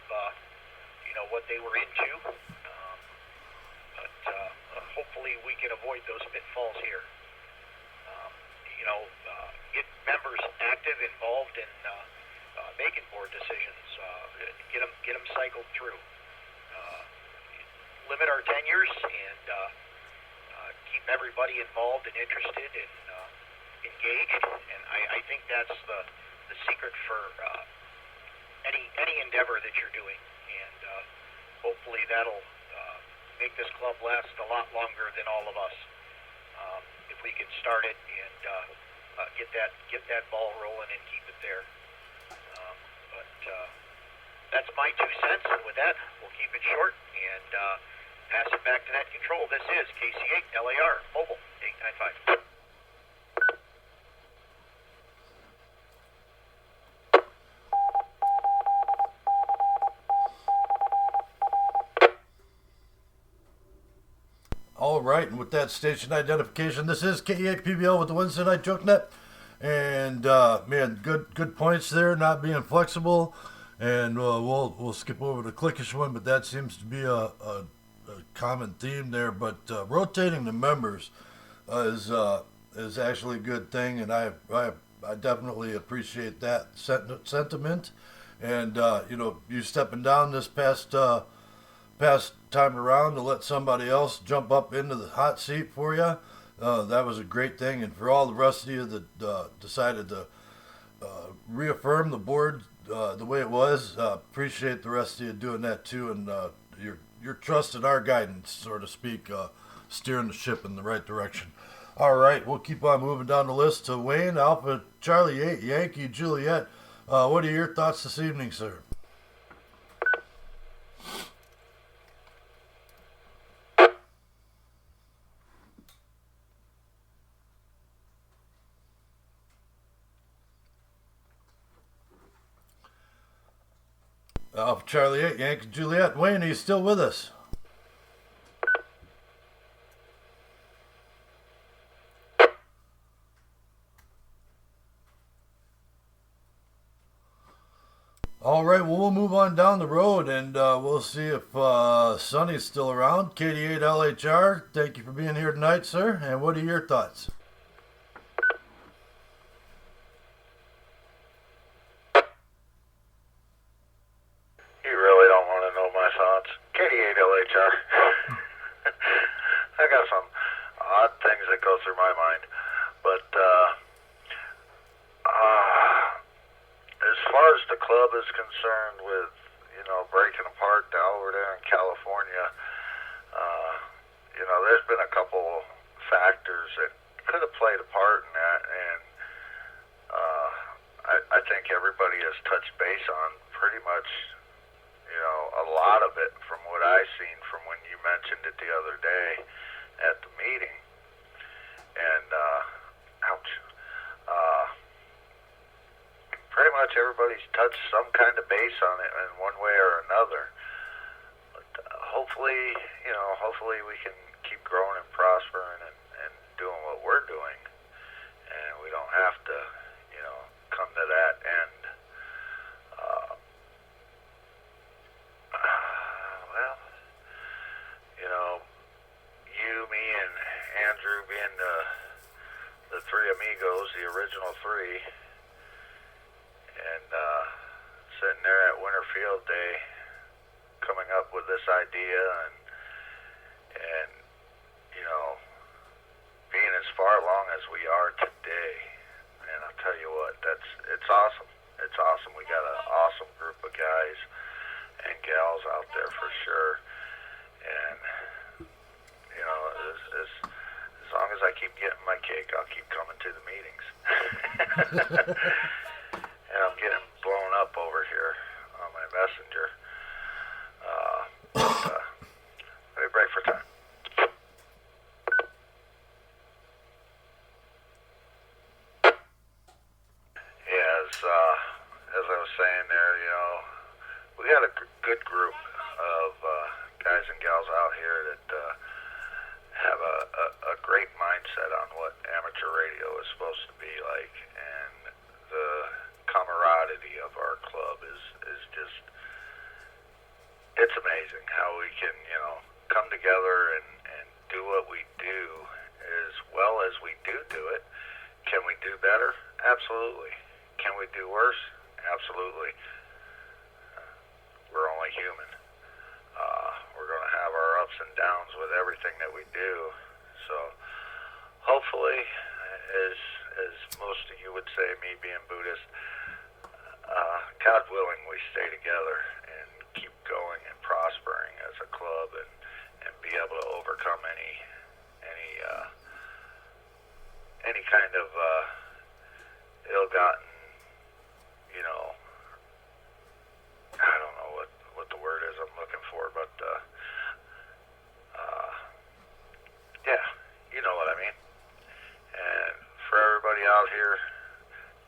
what they were into, but hopefully we can avoid those pitfalls here. Get members active, involved in making board decisions. Get them cycled through. Limit our tenures and keep everybody involved and interested and engaged. And I think that's the secret for any endeavor that you're doing. And hopefully that'll make this club last a lot longer than all of us. If we can start it and get that ball rolling and keep it there. But that's my 2 cents, and with that, we'll keep it short and pass it back to Net Control. This is KC8 LAR Mobile 895. All right, and with that station identification, this is KE8PBL with the Wednesday Night Jokenet. And, man, good points there, not being flexible. And we'll skip over the clickish one, but that seems to be a common theme there. But rotating the members is actually a good thing, and I definitely appreciate that sentiment. And, you stepping down this past time around to let somebody else jump up into the hot seat for you, that was a great thing. And for all the rest of you that decided to reaffirm the board the way it was, appreciate the rest of you doing that too, and your trust in our guidance, so to speak, steering the ship in the right direction. All right, we'll keep on moving down the list to Wayne, Alpha, Charlie 8, Yankee, Juliet. What are your thoughts this evening, sir? Alpha Charlie 8, Yankee Juliet. Wayne, are you still with us? All right, well, we'll move on down the road, and we'll see if Sonny's still around. KD8LHR, thank you for being here tonight, sir. And what are your thoughts? You really don't want to know my thoughts. KD8LHR. I got some odd things that go through my mind. But as far as the club is concerned with, breaking apart over there in California, there's been a couple factors that could have played a part in that, and I think everybody has touched base on pretty much a lot of it from what I've seen from when you mentioned it the other day at the meeting. And, pretty much everybody's touched some kind of base on it in one way or another. But hopefully we can keep growing and prospering and doing what we're doing. And we don't have to, come to that end. You, me, and Andrew being the three Amigos, the original three, and sitting there at Winter Field Day, coming up with this idea, and being as far along as we are today. And I'll tell you what, it's awesome. It's awesome. We got an awesome group of guys and gals out there for sure. And as long as I keep getting my cake, I'll keep coming to the meetings. And I'm getting blown up over here on my messenger. Let me break for time. As I was saying there, we got a good group of guys and gals out here that have a great mindset on what amateur radio is supposed to be like, and the camaraderie of our club is just, it's amazing how we can, come together and do what we do as well as we do it. Can we do better? Absolutely. Can we do worse? Absolutely. We're only human. We're going to have our ups and downs with everything that we do. So hopefully, as most of you would say, me being Buddhist, God willing, we stay together and keep going and prospering as a club, and be able to overcome any kind of ill-gotten, I don't know what the word is I'm looking for, but yeah, you know what I mean. And for everybody out here,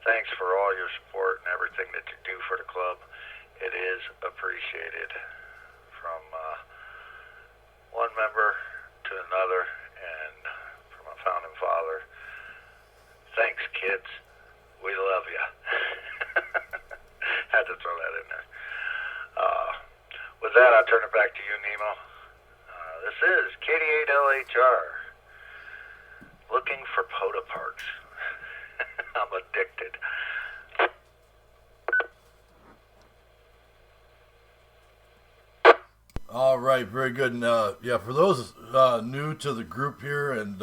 thanks for all your support and everything that you do for the club. It is appreciated from one member to another. 88LHR. Looking for POTA parts. I'm addicted. All right, very good. And yeah, for those new to the group here, and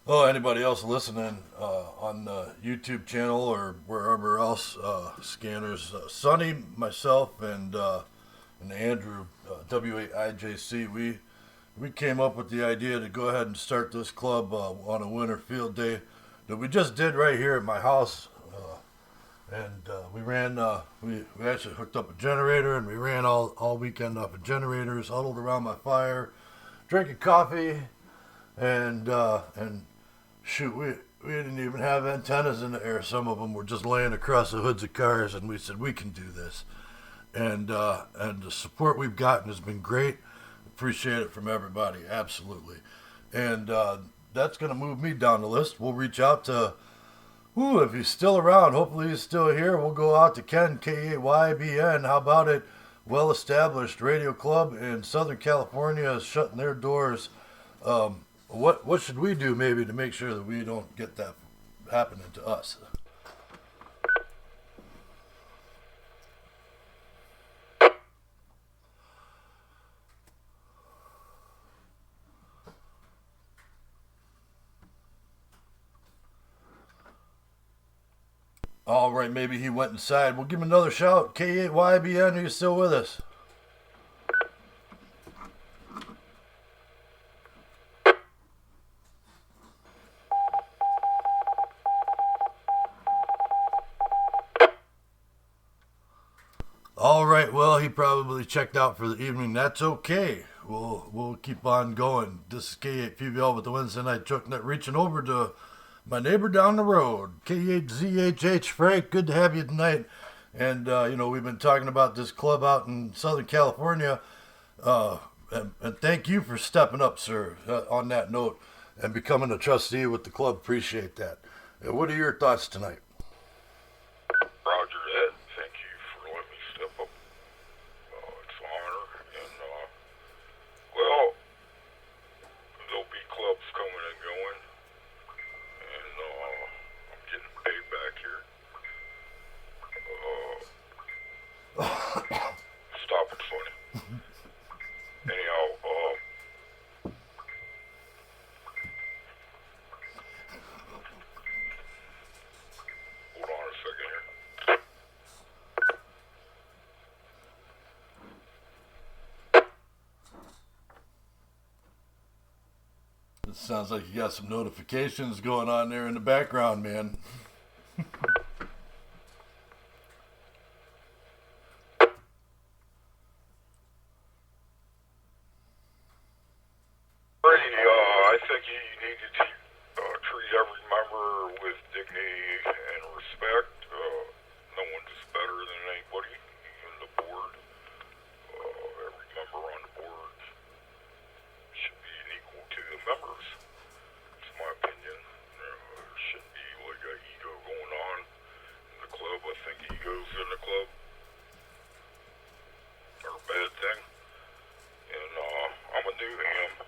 anybody else listening on the YouTube channel or wherever else, scanners, Sonny, myself, and Andrew, W8IJC, we came up with the idea to go ahead and start this club on a winter field day that we just did right here at my house. And we ran, we actually hooked up a generator, and we ran all weekend off of generators, huddled around my fire, drinking coffee, and shoot, we didn't even have antennas in the air. Some of them were just laying across the hoods of cars, and we said, we can do this. And the support we've gotten has been great. Appreciate it from everybody, absolutely. And that's going to move me down the list. We'll reach out to, if he's still around, hopefully he's still here. We'll go out to Ken, K8YBN. How about it? Well-established radio club in Southern California is shutting their doors. What should we do maybe to make sure that we don't get that happening to us? All right, maybe he went inside. We'll give him another shout. K8YBN, are you still with us? All right, well, he probably checked out for the evening. That's okay. We'll keep on going. This is K8PVL with the Wednesday Night Jokenet, reaching over to my neighbor down the road, K8ZHH. Frank, good to have you tonight. And, we've been talking about this club out in Southern California. And thank you for stepping up, sir, on that note, and becoming a trustee with the club. Appreciate that. What are your thoughts tonight? Roger that. Thank you for letting me step up. It's an honor. And, there'll be clubs coming and going. And I'm getting paid back here. Stop it, funny. Anyhow, hold on a second here. It sounds like you got some notifications going on there in the background, man. I think you need to treat every member with dignity and respect. No one's better than anybody, even the board. Every member on the board should be equal to the members. It's my opinion. There shouldn't be like an ego going on in the club. I think egos in the club are a bad thing. And I'm a new ham.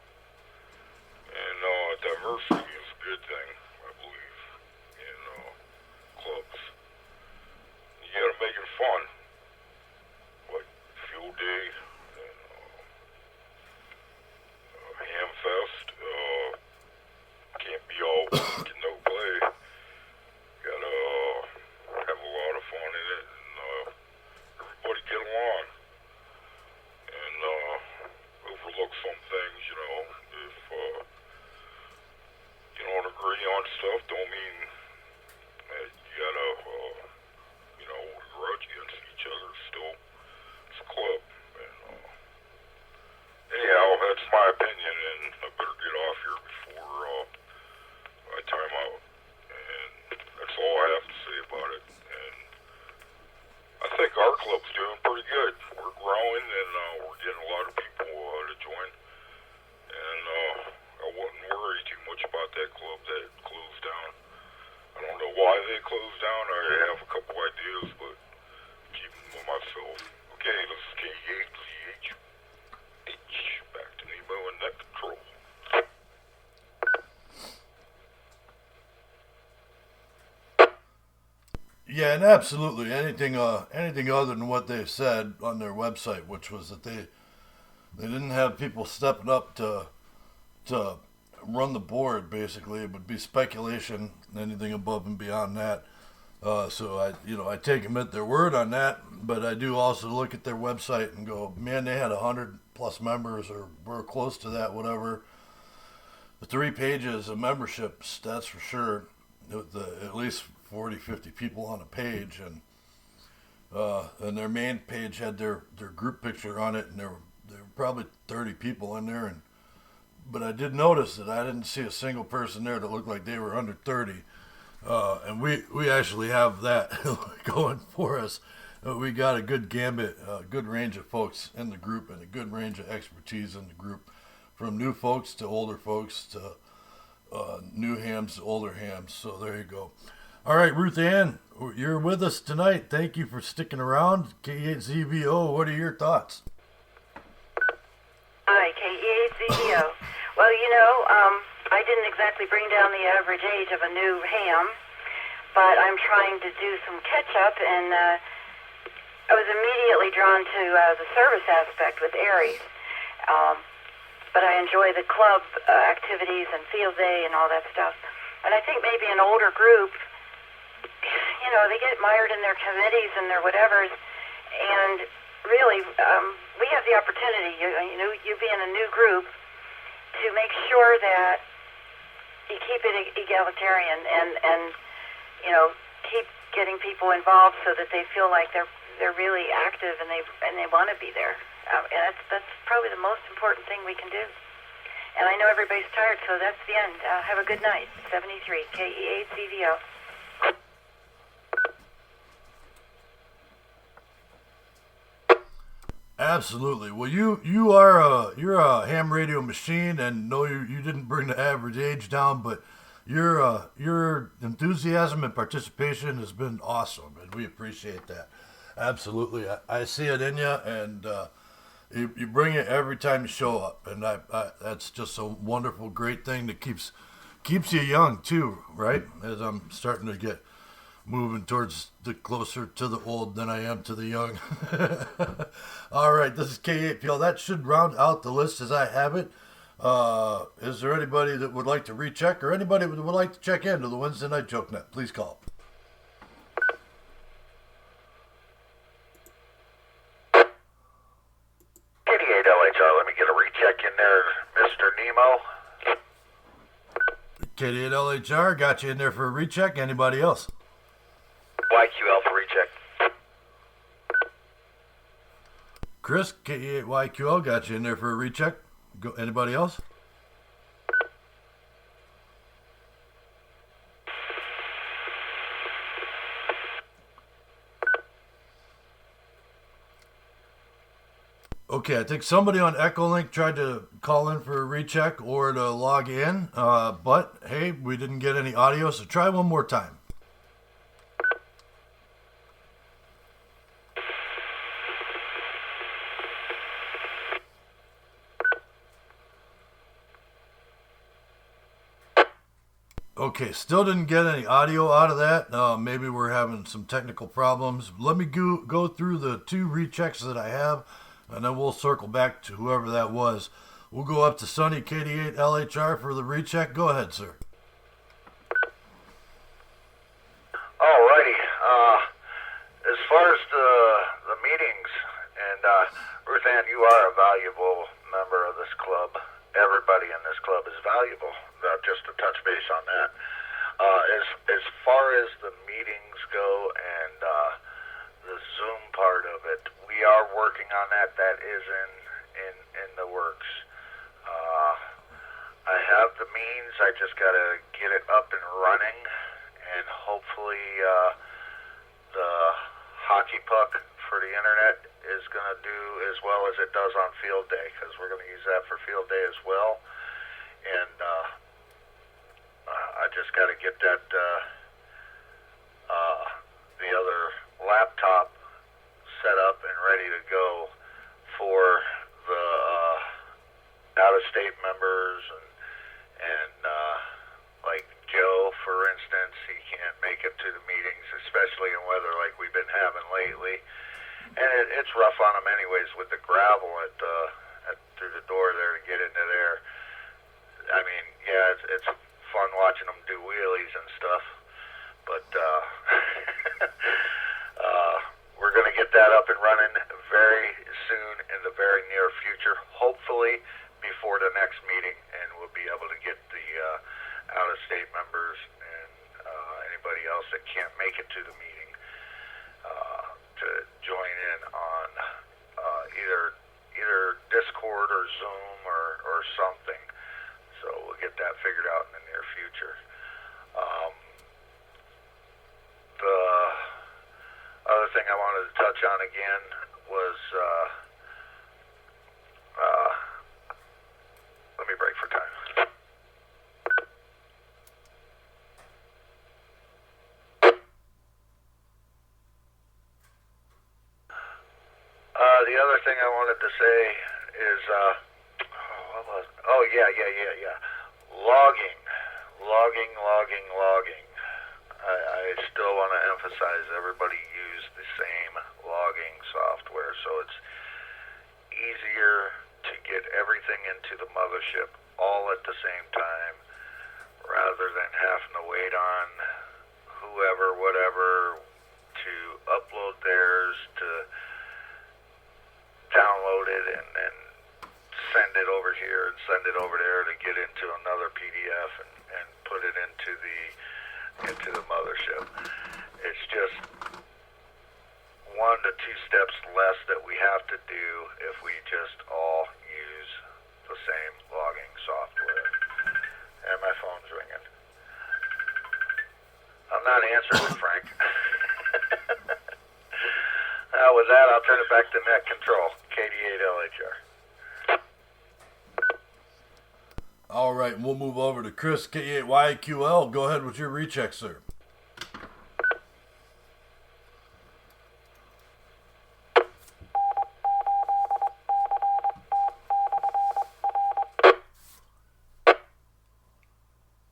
And diversity is a good thing, I believe, in clubs. You gotta make it fun, like field day and ham fest. Can't be all work and no play. Gotta have a lot of fun in it, and everybody get along. And overlook some things, if you don't agree on stuff, don't mean that you gotta, hold a grudge against each other. Still, it's a club. And, anyhow, that's my opinion, and I better get off here before I time out. And that's all I have to say about it. And I think our club's doing pretty good. We're growing, and we're getting a lot of people to join. And I wouldn't worry too much about that club that closed down. I don't know why they closed down. I have a couple ideas, but keep them to myself. Okay, this is K8ZH. Back to Nemo and Next. Yeah, and absolutely anything other than what they said on their website, which was that they didn't have people stepping up to run the board. Basically, it would be speculation. Anything above and beyond that. So I take them at their word on that, but I do also look at their website and go, man, they had 100+ members or were close to that, whatever. The 3 pages of memberships, that's for sure. At least 40, 50 people on a page, and their main page had their group picture on it, and there were probably 30 people in there, but I did notice that I didn't see a single person there that looked like they were under 30. And we actually have that going for us. We got a good gambit, a good range of folks in the group, and a good range of expertise in the group, from new folks to older folks to new hams to older hams. So there you go. All right, Ruth Ann, you're with us tonight. Thank you for sticking around. K8ZVO, what are your thoughts? Hi, K8ZVO. Well, I didn't exactly bring down the average age of a new ham, but I'm trying to do some catch-up, and I was immediately drawn to the service aspect with Aries. But I enjoy the club activities and field day and all that stuff. And I think maybe an older group, they get mired in their committees and their whatevers, and really, we have the opportunity, you being a new group, to make sure that you keep it egalitarian and keep getting people involved so that they feel like they're really active and they want to be there. And that's probably the most important thing we can do. And I know everybody's tired, so that's the end. Have a good night. 73 KE8CVO. Absolutely. Well, you're a ham radio machine, and no, you didn't bring the average age down, but your enthusiasm and participation has been awesome, and we appreciate that. Absolutely, I see it in you, and you bring it every time you show up, and that's just a wonderful, great thing that keeps you young too, right? As I'm starting to get moving towards the closer to the old than I am to the young. All right, this is K8PL. That should round out the list as I have it. Is there anybody that would like to recheck, or anybody that would like to check into the Wednesday Night Jokenet? Please call. KD8LHR, let me get a recheck in there, Mr. Nemo. KD8LHR, got you in there for a recheck. Anybody else? YQL for recheck. Chris, K8YQL, got you in there for a recheck. Anybody else? Okay, I think somebody on Echolink tried to call in for a recheck or to log in, but hey, we didn't get any audio, so try one more time. Okay, still didn't get any audio out of that. Maybe we're having some technical problems. Let me go through the 2 rechecks that I have, and then we'll circle back to whoever that was. We'll go up to Sonny KD8LHR for the recheck. Go ahead, sir. Alrighty. As far as the meetings, and Ruth Ann, you are a valuable member of this club. Everybody in this club is valuable. Just to touch base on that. As far as the meetings go and the Zoom part of it, we are working on that. That is in the works. I have the means. I just got to get it up and running, and hopefully the hockey puck for the internet is going to do as well as it does on field day, because we're going to use that for field day as well. And I just got to get that the other laptop set up and ready to go for the out-of-state members and like Joe, for instance, he can't make it to the meetings, especially especially in weather like we've been having lately. And it's rough on them anyways with the gravel through the door there to get into there. I mean, yeah, it's fun watching them do wheelies and stuff, but we're going to get that up and running very soon in the very near future, hopefully before the next meeting, and we'll be able to get the out-of-state members and anybody else that can't make it to the meeting to join in on either Discord or Zoom or something. So we'll get that figured out in the near future. The other thing I wanted to touch on again was, let me break for time. The other thing I wanted to say is, Logging. I still want to emphasize everybody use the same logging software so it's easier to get everything into the mothership all at the same time rather than having to wait on whoever, whatever, to upload theirs, to download it and send it over here and send it over there to get into another PDF and put it into the mothership. It's just 1 to 2 steps less that we have to do if we just all use the same logging software. And my phone's ringing. I'm not answering it, Frank. With that, I'll turn it back to Net Control, KD8LHR. All right, we'll move over to Chris, K8YQL. Go ahead with your recheck, sir.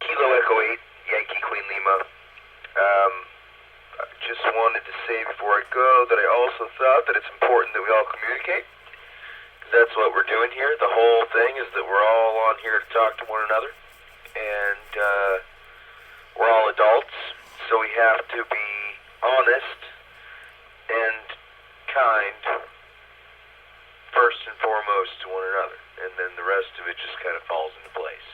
Kilo Echo 8, Yankee Queen Lima. Just wanted to say before I go that I also thought that it's important that we all communicate. That's what we're doing here. The whole thing is that we're all on here to talk to one another, and we're all adults, so we have to be honest and kind first and foremost to one another, and then the rest of it just kind of falls into place.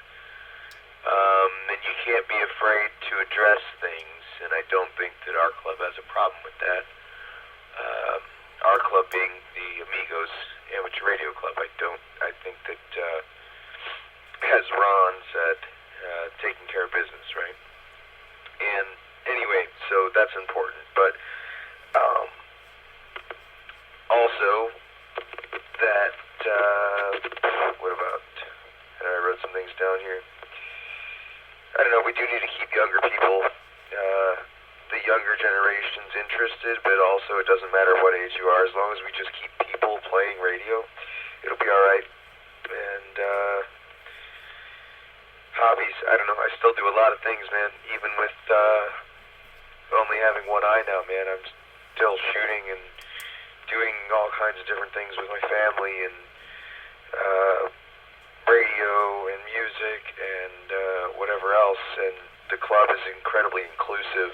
And you can't be afraid to address things, and I don't think that our club has a problem with that. Our club being the Amigos Amateur Radio Club, I think that, as Ron said, taking care of business, right? And anyway, so that's important. But also that, what about, I wrote some things down here. I don't know, we do need to keep younger people, the younger generations interested, but also it doesn't matter what age you are, as long as we just keep people playing radio, it'll be alright. And hobbies, I don't know, I still do a lot of things, man, even with only having one eye now, man. I'm still shooting and doing all kinds of different things with my family, and radio and music and whatever else. And the club is incredibly inclusive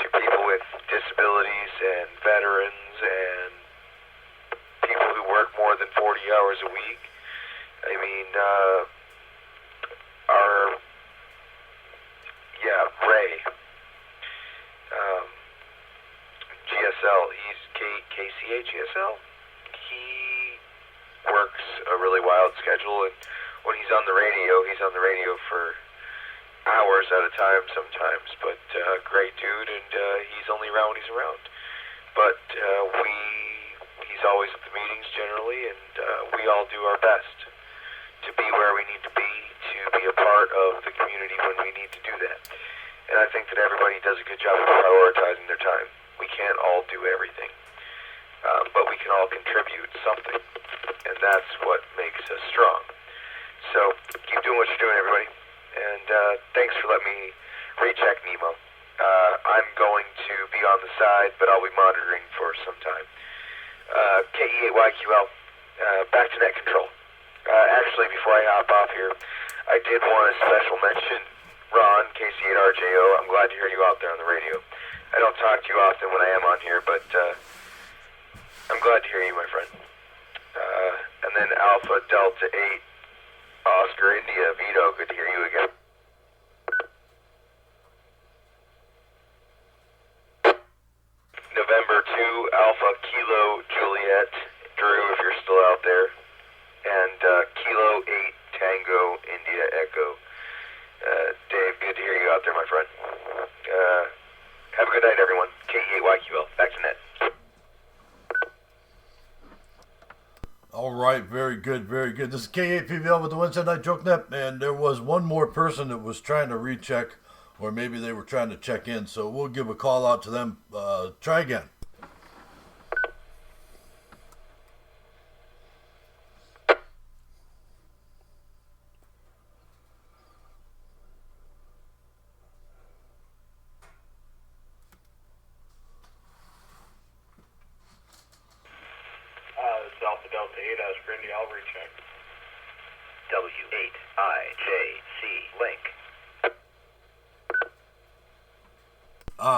to people with disabilities and veterans and people who work more than 40 hours a week. I mean, Ray, GSL, he's KCA-GSL. He works a really wild schedule, and when he's on the radio for hours at a time sometimes, but great dude, and he's only around when he's around. But he's always at the meetings generally, and we all do our best to be where we need to be a part of the community when we need to do that. And I think that everybody does a good job of prioritizing their time. We can't all do everything, but we can all contribute something, and that's what makes us strong. So keep doing what you're doing, everybody. And thanks for letting me recheck Nemo. I'm going to be on the side, but I'll be monitoring for some time. KE8YQL, back to net control. Actually, before I hop off here, I did want a special mention. Ron, KC8RJO, I'm glad to hear you out there on the radio. I don't talk to you often when I am on here, but I'm glad to hear you, my friend. And then Alpha Delta 8, Oscar India, Vito, good to hear you again. November 2, Alpha Kilo Juliet, Drew, if you're still out there. And Kilo 8, Tango India Echo. Dave, good to hear you out there, my friend. Have a good night, everyone. KE8YQL, back to net. All right, very good, very good. This is K8PVL with the Wednesday Night Jokenet, and there was one more person that was trying to recheck, or maybe they were trying to check in, so we'll give a call out to them. Try again. This is Alpha Delta 8, Oscar India, I'll recheck. W8IJC Link.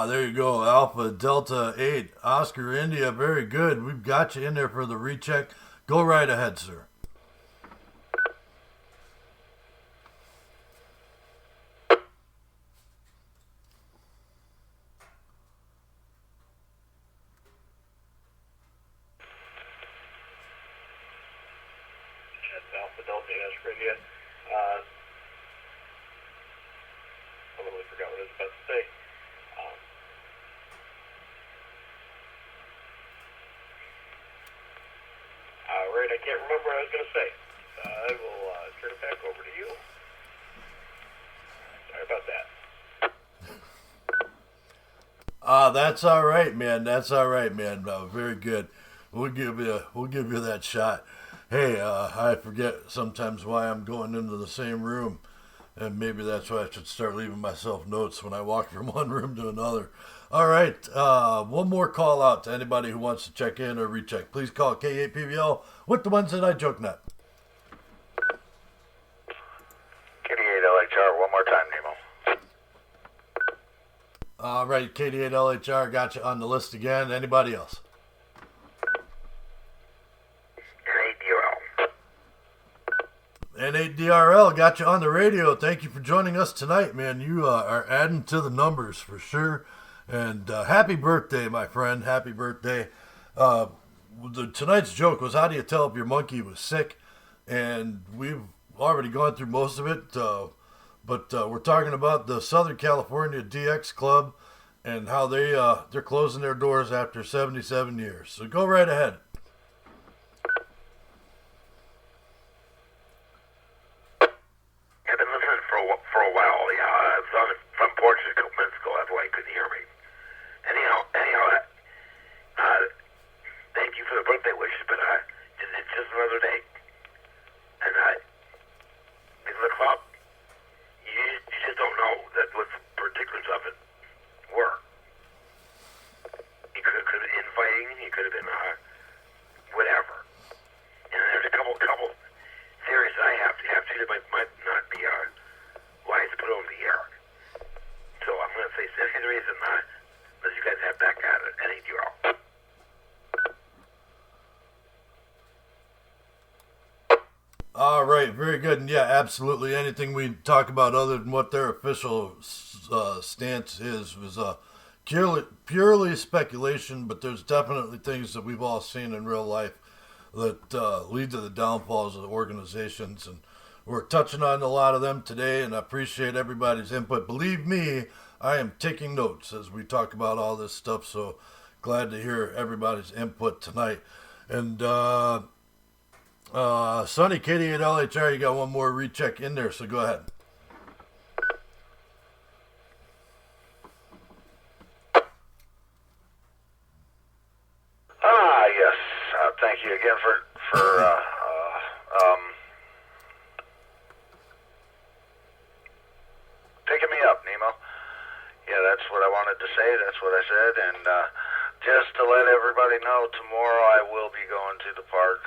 There you go. Alpha Delta 8, Oscar India. Very good. We've got you in there for the recheck. Go right ahead, sir. Alpha Delta 8, Oscar India. I literally forgot what I was about to say. Alright, I can't remember what I was going to say. I will turn it back over to you. Sorry about that. That's all right, man. That's all right, man. Very good. We'll give you that shot. Hey, I forget sometimes why I'm going into the same room, and maybe that's why I should start leaving myself notes when I walk from one room to another. All right, one more call out to anybody who wants to check in or recheck. Please call K8PVL with the Wednesday Night Jokenet. KD8LHR, one more time, Nemo. All right, KD8LHR got you on the list again. Anybody else? N8DRL got you on the radio. Thank you for joining us tonight, man. You are adding to the numbers for sure. And happy birthday, my friend. Happy birthday. Tonight's joke was, how do you tell if your monkey was sick? And we've already gone through most of it. But we're talking about the Southern California DX Club and how they're closing their doors after 77 years. So go right ahead. I've been listening for a while. Yeah, I was on the front porch a couple minutes ago. That's why you couldn't hear me. Anyhow, thank you for the birthday wishes, but it's just another day. And it's the club. You just don't know what the particulars of it were. It could have been infighting. It could have been whatever. And there's a couple theories I have to that might not be wise to put over the air. So I'm going to say any reason unless you guys have back at it. Any you all. All right, very good. And yeah, absolutely. Anything we talk about other than what their official stance is was purely speculation, but there's definitely things that we've all seen in real life that lead to the downfalls of the organizations. And we're touching on a lot of them today, and I appreciate everybody's input. Believe me, I am taking notes as we talk about all this stuff, so glad to hear everybody's input tonight. And Sonny, KD8LHR, you got one more recheck in there, so go ahead. Yes. Thank you again for picking me up, Nemo. Yeah, that's what I to say, that's what I said. And just to let everybody know, tomorrow I will be going to the park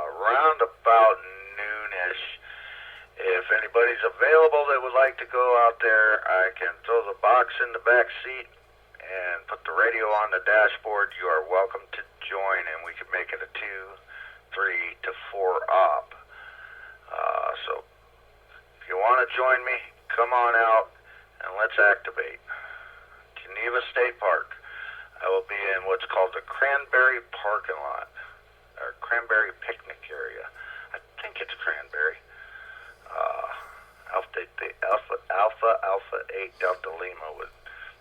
around about noonish. If anybody's available that would like to go out there, I can throw the box in the back seat and put the radio on the dashboard. You are welcome to join, and we can make it a 2, 3 to 4 op. So if you want to join me, come on out and let's activate. Geneva State Park. I will be in what's called the Cranberry parking lot, or Cranberry picnic area. I think it's Cranberry. Alpha 8 Delta Lima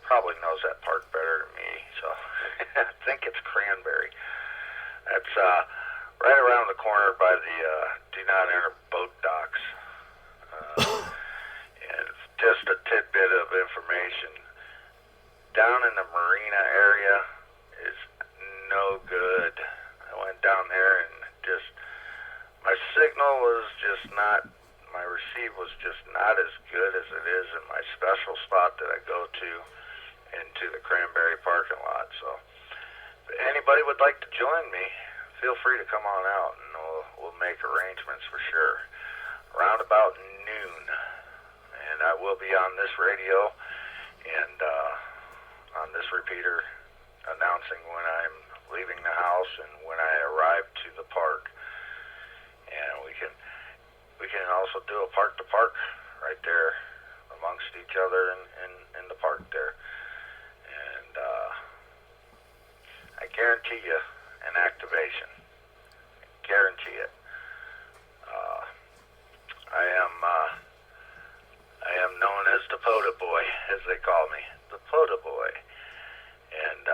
probably knows that park better than me, so I think it's Cranberry. That's right around the corner by the Do Not Enter boat docks. And just a tidbit of information. Down in the marina area is no good. I went down there and my signal was just not, my receive was just not as good as it is in my special spot that I go to into the Cranberry parking lot. So if anybody would like to join me, feel free to come on out and we'll make arrangements for sure. Around about noon. And I will be on this radio and on this repeater announcing when I'm leaving the house and when I arrive to the park. And we can also do a park to park right there amongst each other in the park there. And I guarantee you an activation. Guarantee it. I am known as the Poda Boy, as they call me, the Poda Boy. And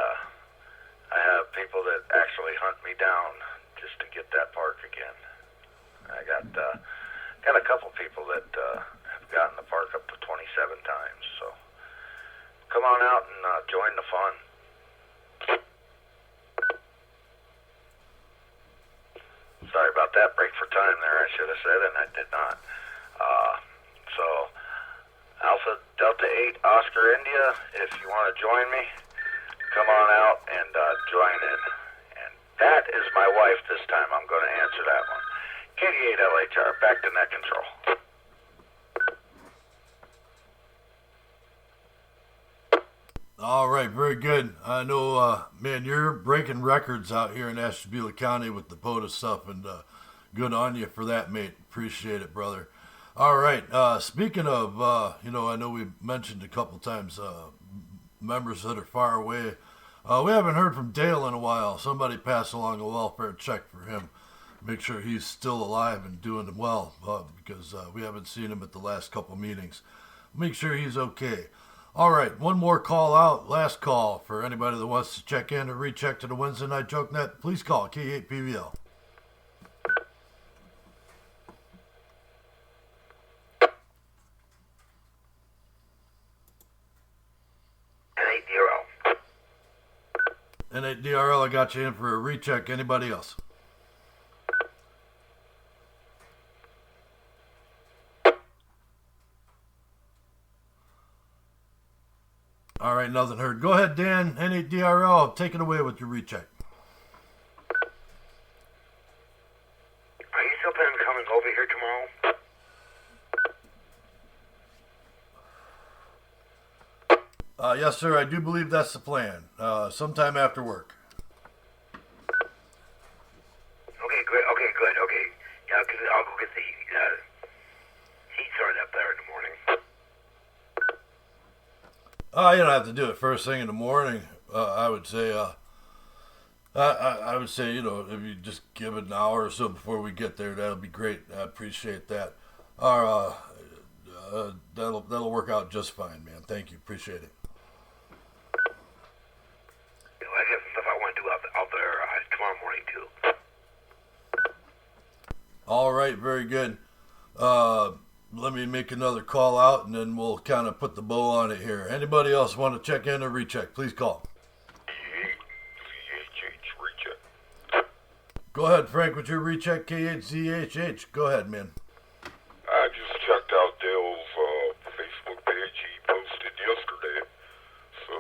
I have people that actually hunt me down just to get that park again. I got a couple people that have gotten the park up to 27 times. So come on out and join the fun. Sorry about that, break for time there, I should have said, and I did not. So Alpha Delta 8 Oscar India, if you want to join me, come on out and join in. And that is my wife this time. I'm going to answer that one. KD8LHR, back to net control. All right, very good. I know, man, you're breaking records out here in Ashtabula County with the POTA stuff, and good on you for that, mate. Appreciate it, brother. All right, speaking of, I know we mentioned a couple times members that are far away. We haven't heard from Dale in a while. Somebody pass along a welfare check for him. Make sure he's still alive and doing well, because we haven't seen him at the last couple meetings. Make sure he's okay. All right, one more call out. Last call for anybody that wants to check in or recheck to the Wednesday Night Jokenet. Please call K8PVL. N8DRL, I got you in for a recheck. Anybody else? All right, nothing heard. Go ahead, Dan. N8DRL, take it away with your recheck. Are you still planning on coming over here tomorrow? Yes, sir. I do believe that's the plan. Sometime after work. Okay, great. Okay, good. Okay. Yeah, because I'll go get the heat started up there in the morning. You don't have to do it first thing in the morning. I would say, I would say, if you just give it an hour or so before we get there, that'll be great. I appreciate that. That'll work out just fine, man. Thank you. Appreciate it. I got some stuff I want to do out there tomorrow morning too. All right, very good. Let me make another call out, and then we'll kind of put the bow on it here. Anybody else want to check in or recheck? Please call. recheck. Go ahead, Frank, with your recheck. K8ZHH. Go ahead, man. I just checked out Dale's Facebook page he posted yesterday. So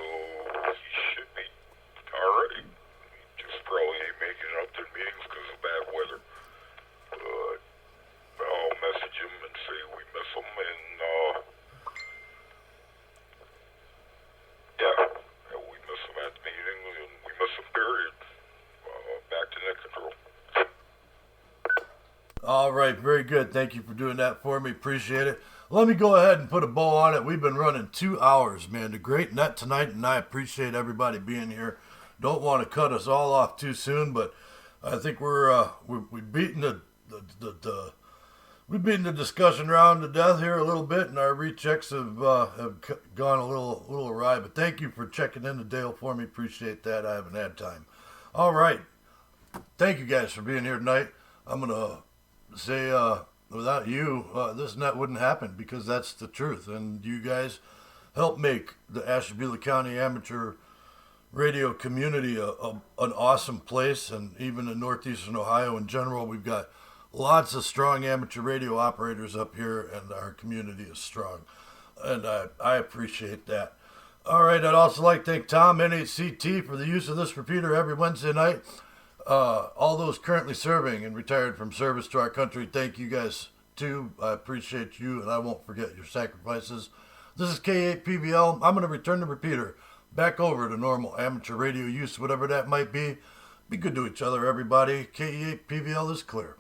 All right, very good. Thank you for doing that for me. Appreciate it. Let me go ahead and put a bow on it. We've been running 2 hours, man. A great net tonight, and I appreciate everybody being here. Don't want to cut us all off too soon, but I think we've beaten we've beaten the discussion round to death here a little bit, and our rechecks have gone a little awry. But thank you for checking in the Dale for me. Appreciate that. I haven't had time. All right. Thank you guys for being here tonight. I'm gonna say without you, this net wouldn't happen, because that's the truth, and you guys help make the Ashtabula County amateur radio community an awesome place, and even in northeastern Ohio in general, we've got lots of strong amateur radio operators up here, and our community is strong, and I appreciate that. All right, I'd also like to thank Tom, NHCT, for the use of this repeater every Wednesday night. All those currently serving and retired from service to our country, thank you guys too. I appreciate you, and I won't forget your sacrifices. This is K8PVL. I'm going to return the repeater back over to normal amateur radio use, whatever that might be. Be good to each other, everybody. K8PVL is clear.